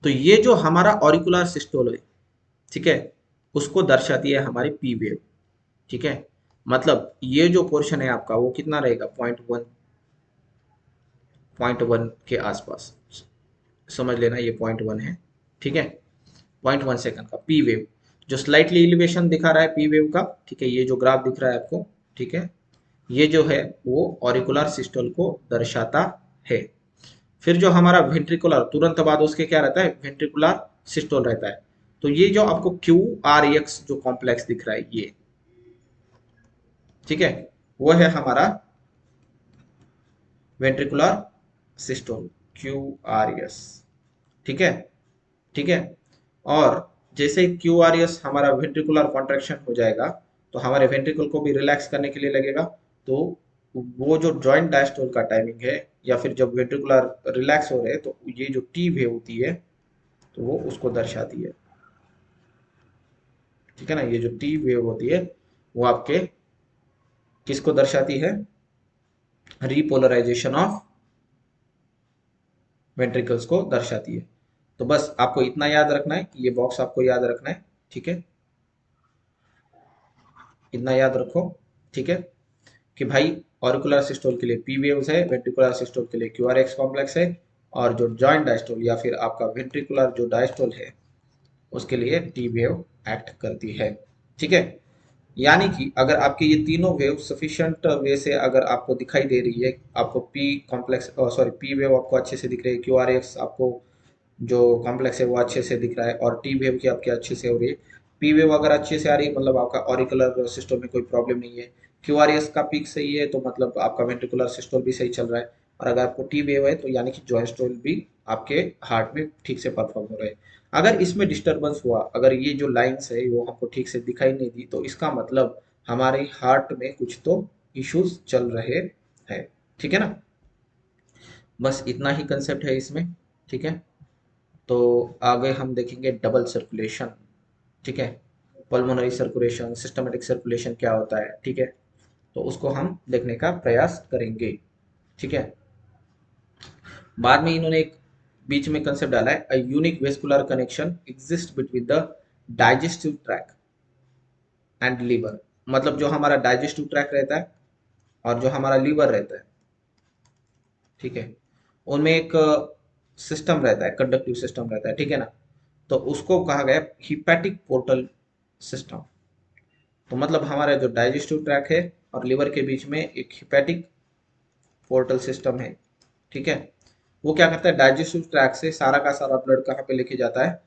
तो ये जो हमारा ऑरिकुलर सिस्टोल है, ठीक है, उसको दर्शाती है हमारी पी वेव। ठीक है, मतलब ये जो पोर्शन है आपका वो कितना रहेगा, 0.1 के आसपास, समझ लेना ये 0.1 है। ठीक है, 0.1 सेकंड का पी वेव। जो स्लाइटली एलिवेशन दिखा रहा है पी वेव का, ठीक है, ये जो ग्राफ दिख रहा है आपको, ठीक है, ये जो है वो ऑरिकुलर सिस्टोल को दर्शाता है। फिर जो हमारा वेंट्रिकुलर, तुरंत बाद उसके क्या रहता है, वेंट्रिकुलर सिस्टोल रहता है। तो ये जो आपको क्यू आर एक्स जो कॉम्प्लेक्स दिख रहा है ये, ठीक है, वो है हमारा ventricular systole, Q R S, ठीक है, ठीक है। और जैसे क्यू आर एस हमारा वेंट्रिकुलर कॉन्ट्रैक्शन हो जाएगा, तो हमारे वेंट्रिकल को भी रिलैक्स करने के लिए लगेगा। तो वो जो जॉइंट डायस्टोल का टाइमिंग है, या फिर जब वेंट्रिकुलर रिलैक्स हो रहे हैं, तो ये जो टी वेव होती है तो वो उसको दर्शाती है, ठीक है ना। ये जो टी वेव होती है वो आपके किसको दर्शाती है, रिपोलराइजेशन ऑफ वेंट्रिकल्स को दर्शाती है। तो बस आपको इतना याद रखना है, ये बॉक्स आपको याद रखना है, ठीक है, इतना याद रखो, ठीक है, कि भाई ऑरिकुलर सिस्टोल के लिए पी वेव्स है, वेंट्रिकुलर सिस्टोल के लिए क्यू आर एक्स कॉम्प्लेक्स है, और जो जॉइंट डायस्टोल या फिर आपका वेंट्रिकुलर जो डायस्टोल है उसके लिए टी वेव एक्ट करती है, ठीक है। यानी कि अगर आपके ये तीनों वेव सफिशिएंट वे से अगर आपको दिखाई दे रही है, आपको P complex, sorry, P wave आपको अच्छे से दिख रही है, क्यू आर एक्स आपको जो कॉम्प्लेक्स है वो अच्छे से दिख रहा है, और टी वेव की आपकी अच्छे से हो रही है, पी वेव अगर अच्छे से आ रही है मतलब आपका ऑरिकुलर सिस्टम में कोई प्रॉब्लम नहीं है, क्यू आर एस का पीक सही है तो मतलब आपका वेंट्रिकुलर सिस्टम भी सही चल रहा है, और अगर आपको टी वेव है तो यानी कि जॉइंट भी आपके हार्ट में ठीक से परफॉर्म हो रहे हैं। अगर इसमें डिस्टरबेंस हुआ, अगर ये जो लाइंस है वो हमको ठीक से दिखाई नहीं दी, तो इसका मतलब हमारे हार्ट में कुछ तो इश्यूज चल रहे हैं, ठीक है ना। बस इतना ही कंसेप्ट है इसमें, ठीक है। तो आगे हम देखेंगे डबल सर्कुलेशन, ठीक है, पल्मोनरी सर्कुलेशन, सिस्टमेटिक सर्कुलेशन क्या होता है, ठीक है, तो उसको हम देखने का प्रयास करेंगे, ठीक है। बाद में इन्होंने एक बीच में कंसेप्ट डाला है, a unique vascular connection exist between the digestive track and liver. मतलब जो हमारा डाइजेस्टिव ट्रैक रहता है और जो हमारा लीवर रहता है, ठीक है, उनमें एक सिस्टम रहता है, कंडक्टिव सिस्टम रहता है, ठीक है ना। तो उसको कहा गया हिपैटिक पोर्टल सिस्टम। तो मतलब हमारा जो डाइजेस्टिव ट्रैक है और लिवर के बीच में एक हिपैटिक पोर्टल सिस्टम है, ठीक है। वो क्या करता है, डाइजेस्टिव ट्रैक से सारा का सारा ब्लड कहाँ पे लेके जाता है,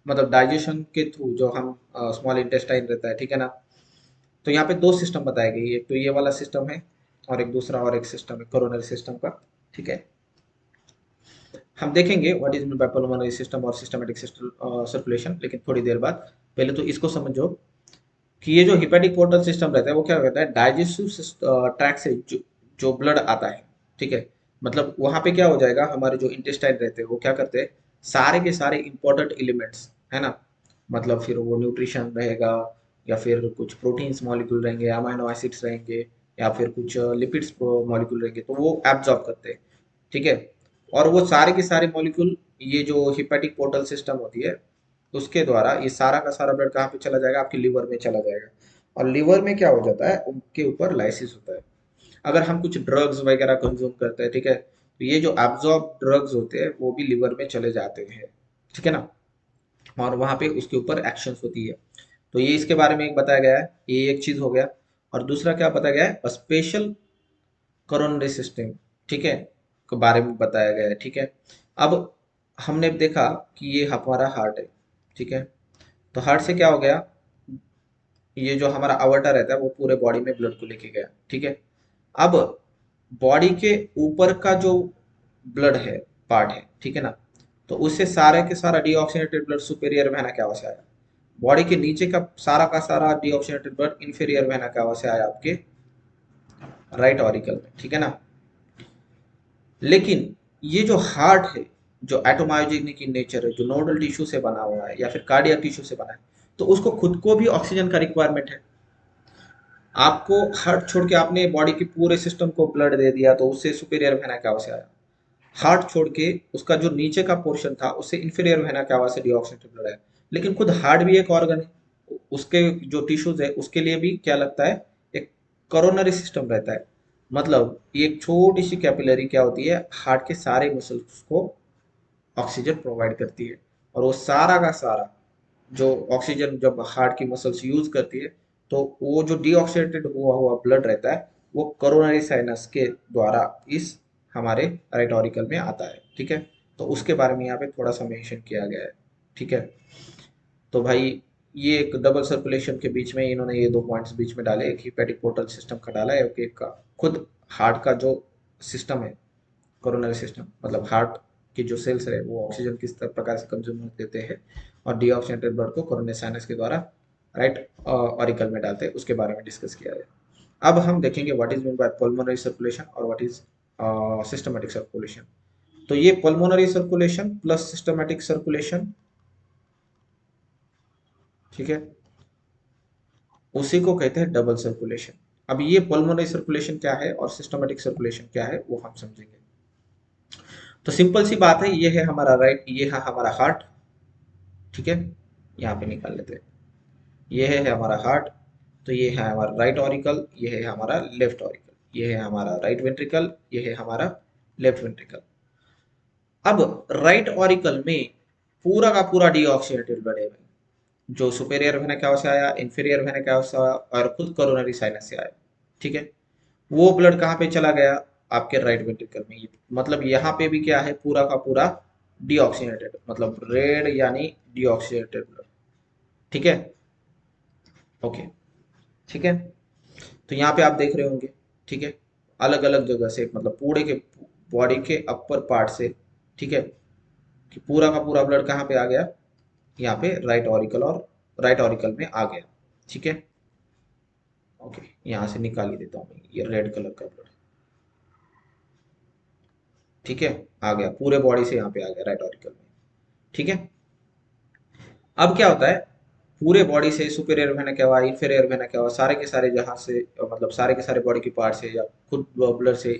मतलब डाइजेशन के थ्रू जो हम स्मॉल इंटेस्टाइन रहता है, ठीक है ना। तो यहाँ पे दो सिस्टम बताए गए, एक तो ये वाला सिस्टम है और एक दूसरा और एक सिस्टम है कोरोनरी सिस्टम का, ठीक है। हम देखेंगे what is mean by pulmonary system और सिस्टमेटिक सर्कुलेशन, लेकिन थोड़ी देर बाद। पहले तो इसको समझो कि ये जो हिपैटिक पोर्टल सिस्टम रहता है वो क्या करता है, डाइजेस्टिव ट्रैक से जो ब्लड आता है, ठीक है, मतलब वहां पे क्या हो जाएगा, हमारे जो इंटेस्टाइन रहते हैं वो क्या करते हैं, सारे के सारे इंपॉर्टेंट एलिमेंट्स है ना, मतलब फिर वो न्यूट्रिशन रहेगा, या फिर कुछ प्रोटीन्स मॉलिक्यूल रहेंगे, अमाइनो एसिड्स रहेंगे, या फिर कुछ लिपिड्स मॉलिक्यूल रहेंगे, तो वो एब्जॉर्ब करते हैं, ठीक है। और वो सारे के सारे मॉलिक्यूल, ये जो हिपैटिक पोर्टल सिस्टम होती है उसके द्वारा ये सारा का सारा ब्लड कहाँ पे चला जाएगा, आपके लीवर में चला जाएगा। और लीवर में क्या हो जाता है, उनके ऊपर लाइसिस होता है। अगर हम कुछ ड्रग्स वगैरह कंज्यूम करते हैं, ठीक है, तो ये जो एब्जॉर्ब ड्रग्स होते हैं वो भी लीवर में चले जाते हैं, ठीक है ना, और वहां पे उसके ऊपर एक्शन होती है। तो ये इसके बारे में एक बताया गया है, ये एक चीज हो गया। और दूसरा क्या बताया गया है, स्पेशल कोरोनरी सिस्टम, ठीक है, के बारे में बताया गया है, ठीक है। अब हमने देखा कि ये हमारा हार्ट है, ठीक है, तो हार्ट से क्या हो गया, ये जो हमारा अवर्टा रहता है वो पूरे बॉडी में ब्लड को लेके गया, ठीक है। अब बॉडी के ऊपर का जो ब्लड है, पार्ट है, ठीक है ना, तो उससे सारे के सारा deoxygenated blood superior vena cava से आया। बॉडी के नीचे का सारा deoxygenated blood inferior vena cava से आया आपके राइट ऑरिकल में, ठीक है ना। लेकिन ये जो हार्ट है, जो एटोमायोजेनिक इन नेचर है, जो नोडल टिश्यू से बना हुआ है या फिर कार्डियक टिश्यू से बना है, तो उसको खुद को भी ऑक्सीजन का रिक्वायरमेंट है। आपको हार्ट छोड़ के आपने बॉडी के पूरे सिस्टम को ब्लड दे दिया तो उससे सुपीरियर वेना कैवा से आया। हार्ट छोड़ के उसका जो नीचे का पोर्शन था उससे इंफीरियर वेना कैवा से डीऑक्सीनेटेड ब्लड आया। लेकिन खुद हार्ट भी एक ऑर्गन है, उसके जो टिश्यूज है उसके लिए भी क्या लगता है, एक कोरोनरी सिस्टम रहता है। मतलब ये एक छोटी सी कैपिलरी क्या होती है, हार्ट के सारे मसल्स को ऑक्सीजन प्रोवाइड करती है, और वो सारा का सारा जो ऑक्सीजन जब हार्ट की मसल्स यूज करती है, तो वो जो डीऑक्सीडेटेड हुआ हुआ ब्लड रहता है वो कोरोनरी साइनस के द्वारा इस हमारे राइट ऑरिकल में आता है। ठीक है, तो उसके बारे में यहाँ पे थोड़ा सा मेंशन किया गया है। ठीक है, तो भाई ये एक डबल सर्कुलेशन के बीच में इन्होंने ये दो पॉइंट्स बीच में डाले, एक हिपैटिक पोर्टल सिस्टम का डाला है, एक का खुद हार्ट का जो सिस्टम है, कोरोनरी सिस्टम, मतलब हार्ट की जो सेल्स है वो ऑक्सीजन किस प्रकार से कंज्यूम देते हैं और डीऑक्सीजनेटेड ब्लड को कोरोनरी साइनस के द्वारा राइट ऑरिकल में डालते हैं, उसके बारे में डिस्कस किया है। अब हम देखेंगे what is mean by pulmonary circulation और व्हाट इज सिस्टमेटिक सर्कुलेशन। तो ये pulmonary circulation plus systematic circulation, ठीक है, उसी को कहते हैं डबल सर्कुलेशन। अब ये पल्मोनरी सर्कुलेशन क्या है और सिस्टमेटिक सर्कुलेशन क्या है वो हम समझेंगे। तो सिंपल सी बात है, ये है हमारा राइट, ये है हमारा हार्ट। ठीक है, यहाँ पे निकाल लेते हैं, ये है हमारा हार्ट, तो ये है हमारा राइट ऑरिकल, ये है हमारा लेफ्ट ऑरिकल, ये है हमारा राइट वेंट्रिकल, ये है हमारा लेफ्ट वेंट्रिकल। अब राइट ऑरिकल में पूरा का पूरा डीऑक्सीडेटेड ब्लड है भाई, जो सुपेरियर वेना कैवा से आया, इंफीरियर वेना कैवा से आया और खुद कोरोनरी साइनस से आया। ठीक है, वो ब्लड कहाँ पे चला गया, आपके राइट वेंट्रिकल में। मतलब यहाँ पे भी क्या है, पूरा का पूरा डीऑक्सीनेटेड, मतलब रेड यानी डीऑक्सीनेटेड ब्लड। ठीक है, ओके, ठीक है। तो यहाँ पे आप देख रहे होंगे, ठीक है, अलग अलग जगह से, मतलब पूरे के बॉडी के अपर पार्ट से, ठीक है, कि पूरा का पूरा ब्लड कहाँ पे आ गया, यहाँ पे राइट ऑरिकल, और राइट ऑरिकल में आ गया। ठीक है, ओके, यहाँ से निकाल ही देता हूँ ये रेड कलर का ब्लड। ठीक है, आ गया पूरे बॉडी से, यहाँ पे आ गया राइट ऑरिकल में। ठीक है, अब क्या होता है, पूरे बॉडी से superior vena cava, inferior vena cava, सारे के सारे जहाँ से, मतलब सारे के सारे बॉडी के पार्ट से या खुद ब्लड से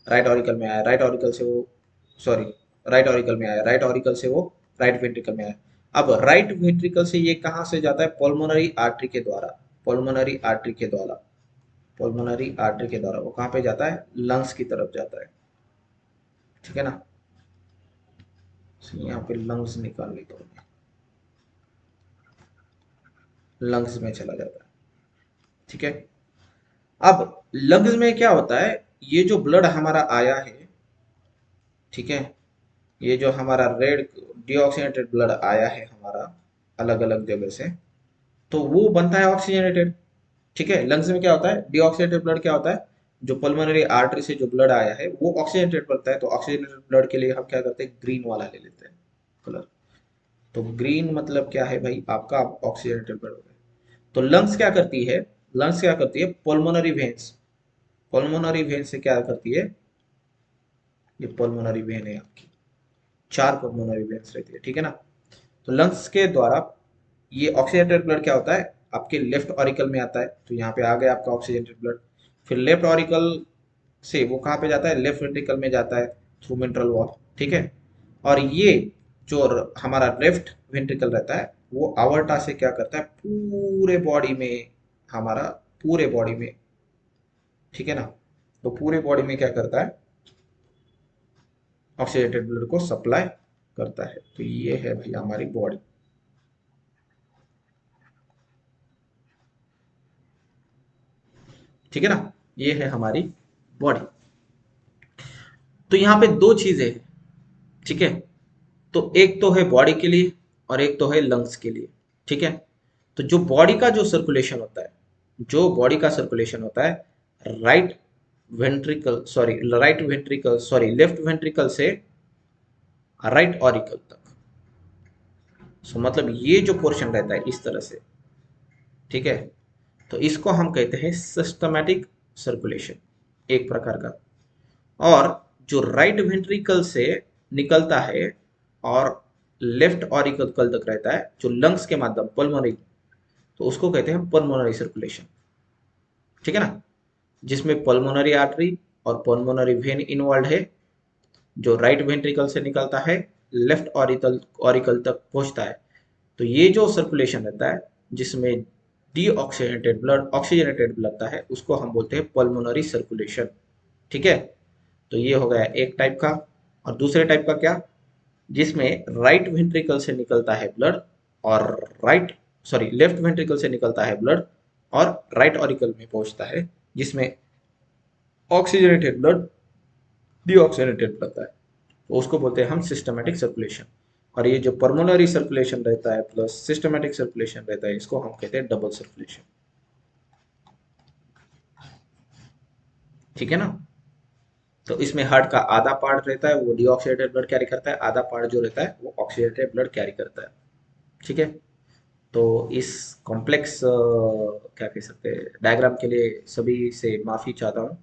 राइट ऑरिकल में आया, राइट ऑरिकल से वो, सॉरी, राइट ऑरिकल में आया, राइट ऑरिकल से वो राइट वेंट्रिकल में आया। अब राइट वेंट्रिकल से ये कहाँ से जाता है, पल्मोनरी आर्टरी के द्वारा, पल्मोनरी आर्टरी के द्वारा, पल्मोनरी आर्टरी के द्वारा वो कहाँ पे जाता है, लंग्स की तरफ जाता है। ठीक है ना, तो यहाँ पे लंग्स निकाल लेता हूँ, लंग्स में चला जाता है। ठीक है, अब लंग्स में क्या होता है, ये जो ब्लड हमारा आया है, ठीक है, ये जो हमारा रेड डीऑक्सीनेटेड ब्लड आया है हमारा अलग अलग जगह से, तो वो बनता है ऑक्सीजनेटेड। ठीक है, लंग्स में क्या होता है, डीऑक्सीनेटेड ब्लड क्या होता है, जो पल्मोनरी आर्टरी से जो ब्लड आया है वो ऑक्सीजनेटेड बनता है, तो ऑक्सीजनेटेड ब्लड के लिए हम क्या करते हैं, ग्रीन वाला ले लेते हैं कलर। तो ग्रीन मतलब क्या है भाई, आपका ऑक्सीजनेटेड ब्लड हो गया। तो लंग्स क्या करती है, लंग्स क्या करती है, पल्मोनरी वेन्स, पल्मोनरी वेन से क्या करती है, ये पल्मोनरी वेन है आपकी, चार पल्मोनरी वेन्स रहती है। ठीक है ना, तो लंग्स के द्वारा ये ऑक्सीजनेटेड ब्लड क्या होता है, आपके लेफ्ट ऑरिकल में आता है, तो यहाँ पे आ गया आपका ऑक्सीजनेटेड ब्लड। फिर लेफ्ट ऑरिकल से वो कहाँ पे जाता है, लेफ्ट वेंट्रिकल में जाता है थ्रू मिनरल वॉल। ठीक है, और ये जो हमारा लेफ्ट वेंट्रिकल रहता है वो आवर्टा से क्या करता है, पूरे बॉडी में, हमारा पूरे बॉडी में, ठीक है ना, तो पूरे बॉडी में क्या करता है, ऑक्सीडेटेड ब्लड को सप्लाई करता है। तो ये है भाई हमारी बॉडी। ठीक है ना, ये है हमारी बॉडी। तो यहाँ पे दो चीजें हैं, ठीक है, तो एक तो है बॉडी के लिए और एक तो है लंग्स के लिए। ठीक है, तो जो बॉडी का जो सर्कुलेशन होता है, जो बॉडी का सर्कुलेशन होता है, right ventricle sorry right ventricle sorry left ventricle से राइट ऑरिकल तक। सो मतलब ये जो पोर्शन रहता है इस तरह से, ठीक है, तो इसको हम कहते हैं सिस्टमैटिक सर्कुलेशन, एक प्रकार का। और जो राइट वेंट्रिकल से निकलता है और लेफ्ट ऑरिकल तक रहता है, जो लंग्स के माध्यम पल्मोनरी, तो उसको कहते हैं पल्मोनरी सर्कुलेशन। ठीक है ना, जिसमें पल्मोनरी आर्टरी और पल्मोनरी वेन इन्वॉल्व है, जो राइट वेंट्रिकल से निकलता है, लेफ्ट ऑरिकल ऑरिकल तक पहुंचता है। तो ये जो सर्कुलेशन रहता है जिसमें डीऑक्सीजनेटेड ब्लड ऑक्सीजनेटेड लगता है, उसको हम बोलते हैं पल्मोनरी सर्कुलेशन। ठीक है, तो ये हो गया एक टाइप का। और दूसरे टाइप का क्या, जिसमें राइट वेंट्रिकल से निकलता है ब्लड और राइट सॉरी लेफ्ट वेंट्रिकल से निकलता है ब्लड और राइट ऑरिकल में पहुंचता है, जिसमें ऑक्सीजनेटेड ब्लड डीऑक्सीजनेटेड रहता है, तो उसको बोलते हैं हम सिस्टमैटिक सर्कुलेशन। और ये जो पर्मोनरी सर्कुलेशन रहता है प्लस सिस्टमैटिक सर्कुलेशन रहता है, इसको हम कहते हैं डबल सर्कुलेशन। ठीक है ना। तो इसमें हार्ट का आधा पार्ट रहता है वो डीऑक्सीडेटेड ब्लड कैरी करता है, आधा पार्ट जो रहता है वो ऑक्सीडेटेड ब्लड कैरी करता है। ठीक है। तो इस कॉम्प्लेक्स क्या कह सकते हैं डायग्राम के लिए सभी से माफी चाहता हूँ,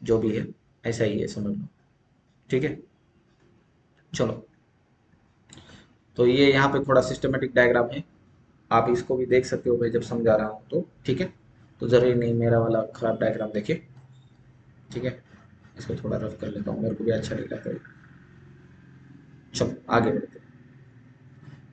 जो भी है ऐसा ही है समझ लो। ठीक है। चलो, तो ये यहाँ पे थोड़ा सिस्टमेटिक डायग्राम है, आप इसको भी देख सकते हो मैं जब समझा रहा हूँ तो। ठीक है। तो जरूरी नहीं मेरा वाला खराब डायग्राम देखे। ठीक है। इसको थोड़ा रफ कर लेता हूँ, मेरे को भी अच्छा नहीं लगता है। चलो आगे बढ़ते हैं।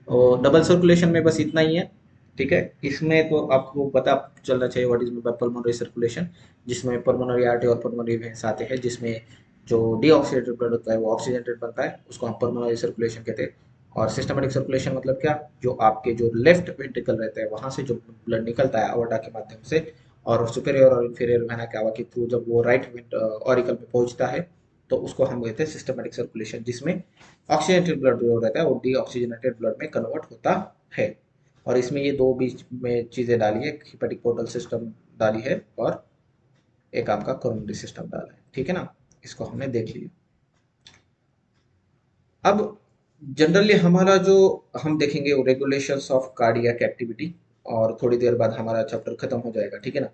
और डबल सर्कुलेशन में बस इतना ही है। ठीक है। इसमें तो आपको पता चलना चाहिए व्हाट इज पल्मोनरी सर्कुलेशन, जिसमें पल्मोनरी आर्टरी और पल्मोनरी वेन्स आते हैं, जिसमें जो डीऑक्सीडेटेड ब्लड होता है वो ऑक्सीजनेटेड बनता है, उसको हम पल्मोनरी सर्कुलेशन कहते हैं। और सिस्टमेटिक सर्कुलेशन मतलब क्या, जो आपके जो लेफ्ट वेंट्रिकल रहते हैं वहां से जो ब्लड निकलता है अवॉर्डा के माध्यम से और सुपेरियर और इंफीरियर वेना कैवा के थ्रू जब वो राइट ऑरिकल में पहुंचता है, तो उसको हम कहते हैं सिस्टमेटिक सर्कुलेशन, जिसमें ऑक्सीजनेटेड ब्लड जो रहता है वो डीऑक्सीजनेटेड ब्लड में कन्वर्ट होता है। और इसमें ये दो बीच में चीजें डाली है, हिपेटिक पोर्टल सिस्टम डाली है और एक आपका कोरोनरी सिस्टम डाला है। ठीक है ना। इसको हमने देख लिया। अब जनरली हमारा जो हम देखेंगे वो रेगुलेशंस ऑफ कार्डियक एक्टिविटी, और थोड़ी देर बाद हमारा चैप्टर खत्म हो जाएगा। ठीक है ना।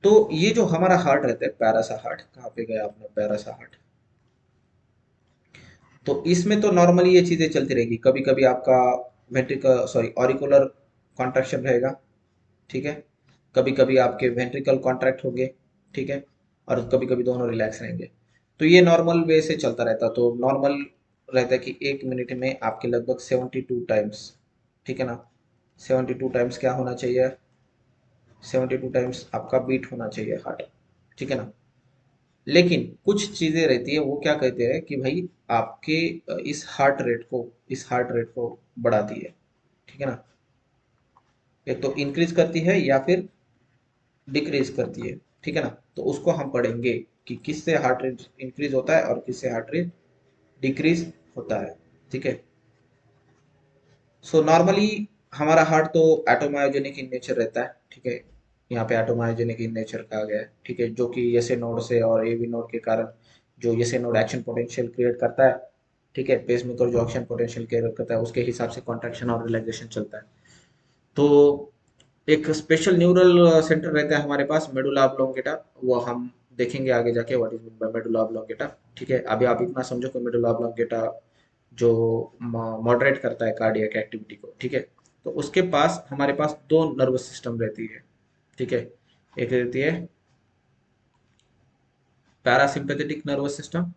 तो ये जो हमारा हार्ट रहता है पैरासा हार्ट, कहाँ पे गया आपने पैरासा हार्ट, तो इसमें तो नॉर्मली ये चीजें चलती रहेगी, कभी कभी आपका वेंट्रिकल सॉरी ऑरिकुलर कॉन्ट्रैक्शन रहेगा। ठीक है। कभी कभी आपके वेंट्रिकल कॉन्ट्रैक्ट होंगे। ठीक है। और कभी कभी दोनों रिलैक्स रहेंगे। तो ये नॉर्मल वे से चलता रहता, तो नॉर्मल रहता है कि 1 मिनट में आपके लगभग 72 टाइम्स। ठीक है ना। 72 टाइम्स क्या होना चाहिए, 72 टाइम्स आपका बीट होना चाहिए हार्ट। ठीक है ना। लेकिन कुछ चीजें रहती है, वो क्या कहते हैं कि भाई आपके इस हार्ट रेट को बढ़ाती है। ठीक है ना। एक तो इंक्रीज करती है या फिर डिक्रीज करती है। ठीक है ना। तो उसको हम पढ़ेंगे कि किससे हार्ट रेट इंक्रीज होता है और किससे हार्ट रेट डिक्रीज होता है। ठीक है। सो नॉर्मली हमारा हार्ट तो एटोमायोजेनिक इन नेचर रहता है। ठीक है। यहाँ पे एटोमायोजेनिक इन नेचर कहा गया है। ठीक है। जो कि एसए नोड से और एवी नोड के कारण जो SA node action potential create करता है। ठीक है। पेसमेकर जो एक्शन पोटेंशियल क्रिएट करता है उसके हिसाब से कॉन्ट्रैक्शन और रिलैक्सेशन चलता है। तो एक स्पेशल न्यूरल सेंटर रहता है हमारे पास मेडुला ऑब्लोंगेटा, वो हम देखेंगे आगे जाके what is mean by medulla oblongata. ठीक है। अभी आप इतना समझो कि मेडुला ऑब्लोंगेटा जो मॉडरेट करता है कार्डियक एक्टिविटी को। ठीक है। तो उसके पास हमारे पास दो नर्वस सिस्टम रहती है। ठीक है। एक रहती है पैरासिम्पैथेटिक नर्वस सिस्टम।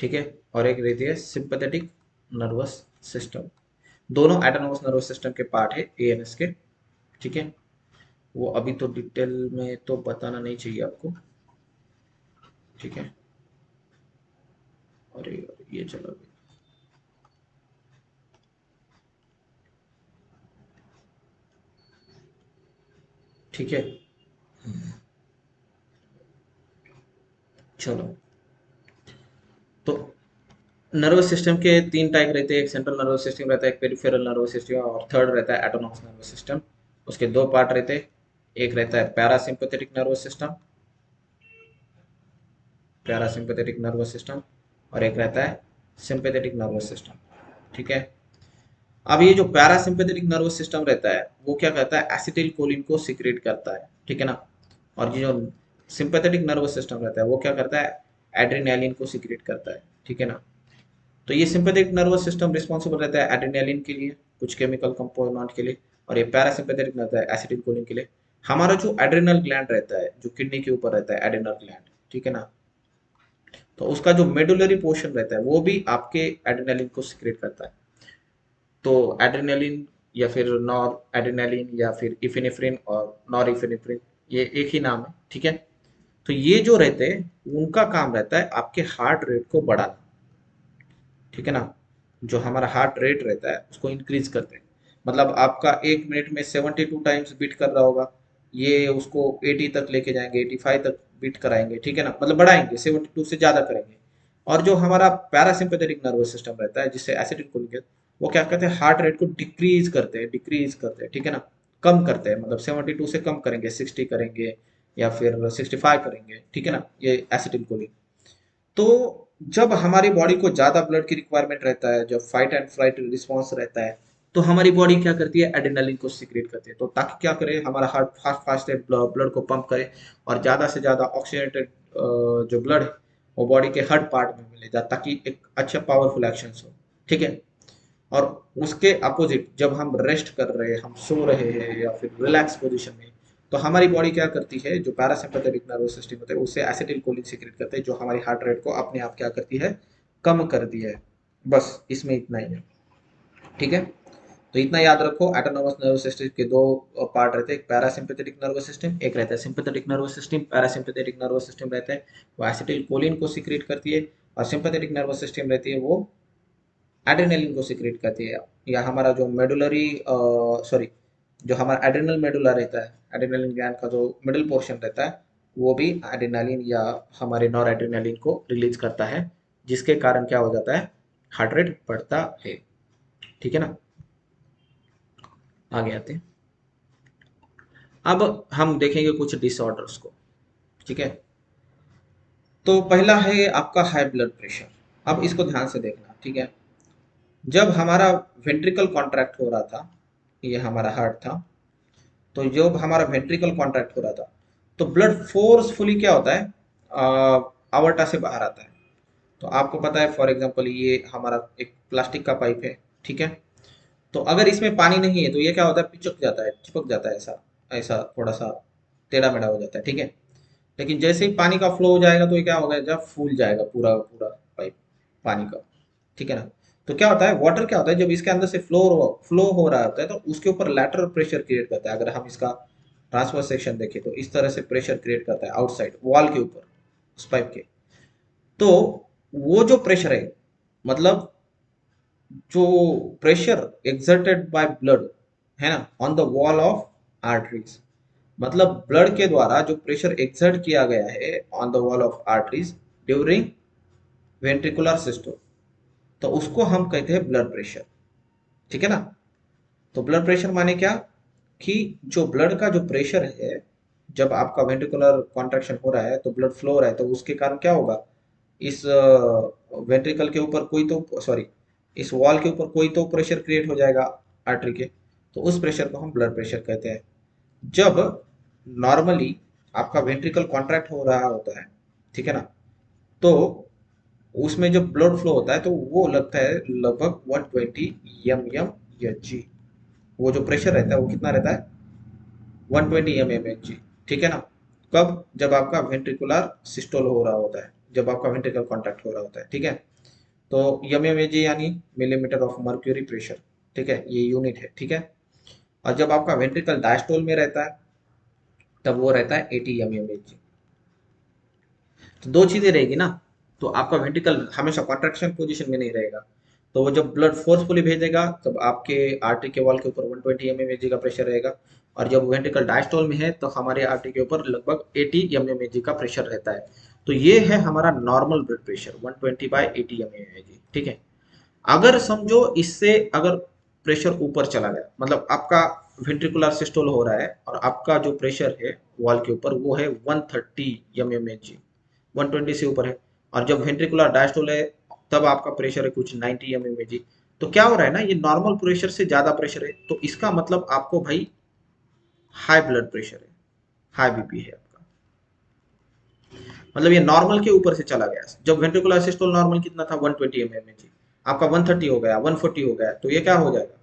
ठीक है। और एक रहती है सिंपैथेटिक नर्वस सिस्टम। दोनों एटोनोमस नर्वस सिस्टम के पार्ट है एएनएस के। ठीक है। वो अभी तो डिटेल में तो बताना नहीं चाहिए आपको। ठीक है। और ये चलो अभी। ठीक है। चलो, तो नर्वस सिस्टम के तीन टाइप रहते हैं, एक सेंट्रल नर्वस सिस्टम रहता है, एक पेरिफेरल नर्वस सिस्टम और थर्ड रहता है एटोनॉमस नर्वस सिस्टम। उसके दो पार्ट रहते हैं, एक रहता है parasympathetic nervous system, parasympathetic nervous system, और एक रहता है सिंपैथेटिक नर्वस सिस्टम। ठीक है। अब ये जो पैरासिम्पैथेटिक नर्वस सिस्टम रहता है वो क्या करता है, एसिटिल कोलिन को सिक्रेट करता है। ठीक है ना। और ये जो सिंपैथेटिक नर्वस सिस्टम रहता है वो क्या करता है, एड्रेनालिन को सिक्रेट करता है। ठीक है ना। तो ये सिंपैथेटिक नर्वस सिस्टम रिस्पॉन्सिबल रहता है एड्रेनालिन के लिए, कुछ केमिकल कंपोनेंट के लिए, और ये पैरासिम्पैथेटिक रहता है एसिटिल कोलिन के लिए। हमारा जो एड्रेनल ग्लैंड रहता है जो किडनी के ऊपर रहता है एड्रेनल ग्लैंड। ठीक है ना। तो उसका जो मेडुलरी पोर्शन रहता है वो भी आपके एड्रेनालिन को सिक्रेट करता है। तो एड्रेनालिन या फिर नॉर एड्रेनालिन या फिर इफिनेफ्रिन और नॉर इफिनेफ्रिन, ये एक ही नाम है। ठीक है। तो ये जो रहते हैं उनका काम रहता है आपके हार्ट रेट को बढ़ाना। ठीक है ना। जो हमारा हार्ट रेट रहता है उसको इंक्रीज करते हैं। मतलब आपका 1 मिनट में 72 टाइम्स बीट कर रहा होगा, ये उसको 80 तक लेके जाएंगे, 85 तक बीट कराएंगे, ठीक है ना, मतलब बढ़ाएंगे, 72 से ज्यादा करेंगे। और जो हमारा पैरासिम्पैथेटिक नर्वस सिस्टम रहता है, जिससे एसिटिलकोलिन, वो क्या करते हैं, हार्ट रेट को डिक्रीज करते हैं, ठीक है ना, कम करते हैं, मतलब 72 से कम करेंगे, 60 करेंगे या फिर 65 करेंगे, ठीक है ना, ये एसिटिलकोलिन। तो जब हमारी बॉडी को ज्यादा ब्लड की रिक्वायरमेंट रहता है, जब फाइट एंड फ्लाइट रिस्पॉन्स रहता है, तो हमारी बॉडी क्या करती है, एड्रेनलिन को सीक्रेट करती है, तो ताकि क्या करे, हमारा हार्ट फास्ट फास्ट ब्लड को पंप करे और ज्यादा से ज्यादा ऑक्सीजनेटेड जो ब्लड है वो बॉडी के हर पार्ट में मिले, ताकि एक अच्छा पावरफुल एक्शन हो, ठीक है। और उसके अपोजिट जब हम रेस्ट कर रहे हैं, हम सो रहे हैं या फिर रिलैक्स पोजीशन में, तो हमारी बॉडी क्या करती है, जो पैरासिम्पैथेटिक नर्वस सिस्टम होता है उससे एसिटिलकोलिन सीक्रेट करते हैं, जो हमारी हार्ट रेट को अपने आप क्या करती है, कम कर दी है। बस इसमें इतना ही है, ठीक है। तो इतना याद रखो, ऑटोनोमस नर्वस सिस्टम के दो पार्ट रहते हैं, एक पैरासिम्पैथेटिक नर्वस सिस्टम, एक रहता है sympathetic nervous system. Parasympathetic nervous system रहता है वो एसिटिलकोलिन को सीक्रेट करती है, और सिंपैथेटिक नर्वस सिस्टम रहती है वो एड्रेनलिन को सीक्रेट करती है। या हमारा जो मेडुलरी सॉरी जो हमारा एड्रेनल मेडुला रहता है, एड्रेनलिन ग्लैंड का जो मिडिल पोर्शन रहता है, वो भी एड्रेनलिन या हमारे नॉर एड्रेनलिन को रिलीज करता है, जिसके कारण क्या हो जाता है, हार्ट रेट बढ़ता है, ठीक है ना। आगे आते हैं, अब हम देखेंगे कुछ डिसऑर्डर्स को, ठीक है। तो पहला है आपका हाई ब्लड प्रेशर। अब इसको ध्यान से देखना, ठीक है। जब हमारा वेंट्रिकल कॉन्ट्रैक्ट हो रहा था, ये हमारा हार्ट था, तो जब हमारा वेंट्रिकल कॉन्ट्रैक्ट हो रहा था, तो ब्लड फोर्सफुली क्या होता है, आवर्टा से बाहर आता है। तो आपको पता है, फॉर एग्जांपल ये हमारा एक प्लास्टिक का पाइप है, ठीक है। तो अगर इसमें पानी नहीं है तो ये क्या होता है, पिचक जाता है, चिपक जाता है, ऐसा ऐसा थोड़ा सा टेढ़ा मेढ़ा हो जाता है, ठीक है। लेकिन जैसे ही पानी का फ्लो हो जाएगा तो ये क्या होगा, जब फूल जाएगा पूरा पूरा पाइप पानी का, ठीक है ना। तो क्या होता है, वाटर क्या होता है, जब इसके अंदर से फ्लो हो रहा होता है तो उसके ऊपर लैटरल प्रेशर क्रिएट करता है। अगर हम इसका ट्रांसफर सेक्शन देखें तो इस तरह से प्रेशर क्रिएट करता है आउटसाइड वॉल के ऊपर, उस पाइप के। तो वो जो प्रेशर है, मतलब जो प्रेशर एक्सर्टेड बाय ब्लड है ना on the wall of arteries, मतलब ब्लड के द्वारा जो प्रेशर एक्सर्ट किया गया है on the wall of arteries during ventricular systole, तो उसको हम कहते हैं ब्लड प्रेशर, ठीक है ना। तो ब्लड प्रेशर माने क्या, कि जो ब्लड का जो प्रेशर है, जब आपका वेंट्रिकुलर कॉन्ट्रैक्शन हो रहा है तो ब्लड फ्लो हो रहा है, तो उसके कारण क्या होगा, इस वेंट्रिकल के ऊपर कोई तो सॉरी इस वॉल के ऊपर कोई तो प्रेशर क्रिएट हो जाएगा आर्टरी के, तो उस प्रेशर को हम ब्लड प्रेशर कहते हैं। जब नॉर्मली आपका वेंट्रिकल कॉन्ट्रैक्ट हो रहा होता है, ठीक है ना, तो उसमें जब ब्लड फ्लो होता है तो वो लगता है लगभग 120 एम एम एच जी। वो जो प्रेशर रहता है वो कितना रहता है, 120 एम एम एच जी, ठीक है ना। कब, जब आपका वेंट्रिकुलर सिस्टोल हो रहा होता है, जब आपका वेंट्रिकल कॉन्ट्रैक्ट हो रहा होता है, ठीक है। तो एम एम एच जी यानी मिलीमीटर ऑफ मर्क्यूरी प्रेशर, ठीक है, ये यूनिट है, ठीक है। और जब आपका वेंट्रिकल डायस्टोल में रहता है तब वो रहता है 80 एम एम एच जी। तो दो चीजें रहेगी ना, तो आपका वेंट्रिकल हमेशा कॉन्ट्रैक्शन पोजीशन में नहीं रहेगा, तो वो जब ब्लड फोर्सफुली भेजेगा तब आपके आर्टरी के वॉल के ऊपर 120 एमएमएचजी का प्रेशर रहेगा, और जब वेंट्रिकल डायस्टोल में है तो हमारे आर्टरी के ऊपर लगभग 80 एमएमएचजी का प्रेशर रहता है। तो ये है हमारा नॉर्मल ब्लड प्रेशर 120/80 एमएमएचजी, ठीक है। अगर समझो इससे अगर प्रेशर ऊपर चला गया, मतलब आपका वेंट्रिकुलर सिस्टोल हो रहा है और आपका जो प्रेशर है वॉल के ऊपर वो है 130 एमएमएचजी, 120 से ऊपर है, और जब वेंट्रिकुलर डायस्टोल है तब आपका प्रेशर है कुछ 90 एमएमएचजी, तो क्या हो रहा है ना, ये नॉर्मल प्रेशर से ज्यादा प्रेशर है, तो इसका मतलब आपको भाई हाई ब्लड प्रेशर है, हाई बीपी है आपका, मतलब ये नॉर्मल के ऊपर से चला गया। जब वेंट्रिकुलर सिस्टोल नॉर्मल कितना था, 120 एमएमएचजी, आपका 130 हो गया, 140 हो गया, तो ये क्या हो जाएगा,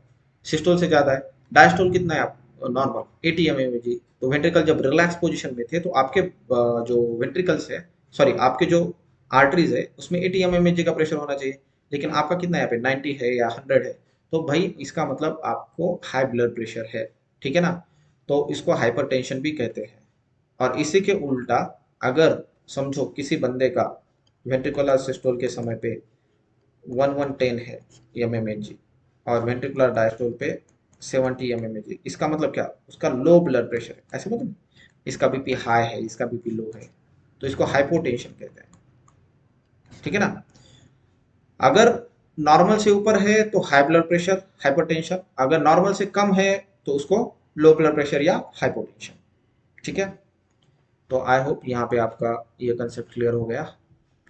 सिस्टोल से ज्यादा है। डायस्टोल कितना है आप नॉर्मल 80 एमएमएचजी, तो वेंट्रिकल जब रिलैक्स पोजीशन में थे तो आपके जो वेंट्रिकल्स है, सॉरी आपके जो आर्टरीज है उसमें 80 एमएमएचजी का प्रेशर होना चाहिए, लेकिन आपका कितना है यहाँ पे 90 है या 100 है, तो भाई इसका मतलब आपको हाई ब्लड प्रेशर है, ठीक है ना। तो इसको हाइपरटेंशन भी कहते हैं। और इसी के उल्टा, अगर समझो किसी बंदे का वेंट्रिकुलर सिस्टोल के समय पे 1110 है mmHg और वेंट्रिकुलर डायस्टोल पे 70 mmHg। इसका मतलब क्या, उसका लो ब्लड प्रेशर है, ऐसे मतलब इसका बीपी हाई है, इसका बीपी लो है, तो इसको हाइपोटेंशन कहते हैं, ठीक है ना। अगर नॉर्मल से ऊपर है तो हाई ब्लड प्रेशर हाइपरटेंशन, अगर नॉर्मल से कम है तो उसको लो ब्लड प्रेशर या हाइपोटेंशन, ठीक है। तो आई होप यहाँ पे आपका ये कंसेप्ट क्लियर हो गया,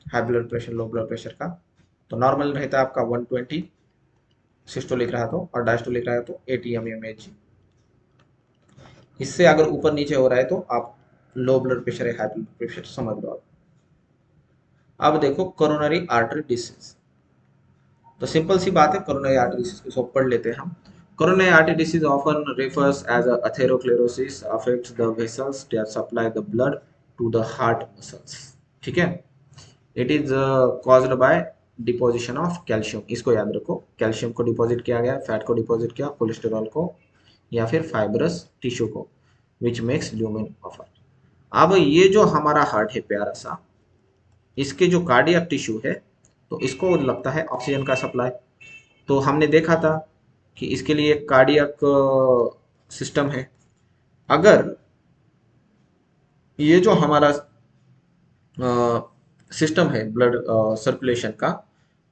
high blood pressure low blood pressure का। तो नॉर्मल रहता है आपका 120 सिस्टोलिक रहा तो, और डायस्टोलिक रहा तो 80 mmHg। इससे अगर ऊपर नीचे हो रहा है तो आप लो ब्लड प्रेशर है हाई ब्लड प्रेशर समझ लो आप। अब देखो कोरोनरी आर्टरी डिसीज, तो सिंपल सी बात है, कोरोनरी आर्टरी डिसीज को सब पढ़ लेते हैं हम। Coronary artery disease often refers as atherosclerosis affects the vessels that supply the blood to the heart muscles, ठीक है। It is caused by deposition of calcium, इसको याद रखो, कैल्शियम को डिपॉजिट किया गया, फैट को डिपॉजिट किया, कोलेस्टेरॉल को या फिर फाइब्रस टिश्यू को, which makes lumen of heart. अब ये जो हमारा हार्ट है प्यारा सा, इसके जो कार्डियक टिश्यू है, तो इसको लगता है ऑक्सीजन का सप्लाई। तो हमने देखा था कि इसके लिए एक कार्डियक सिस्टम है। अगर ये जो हमारा सिस्टम है ब्लड सर्कुलेशन का,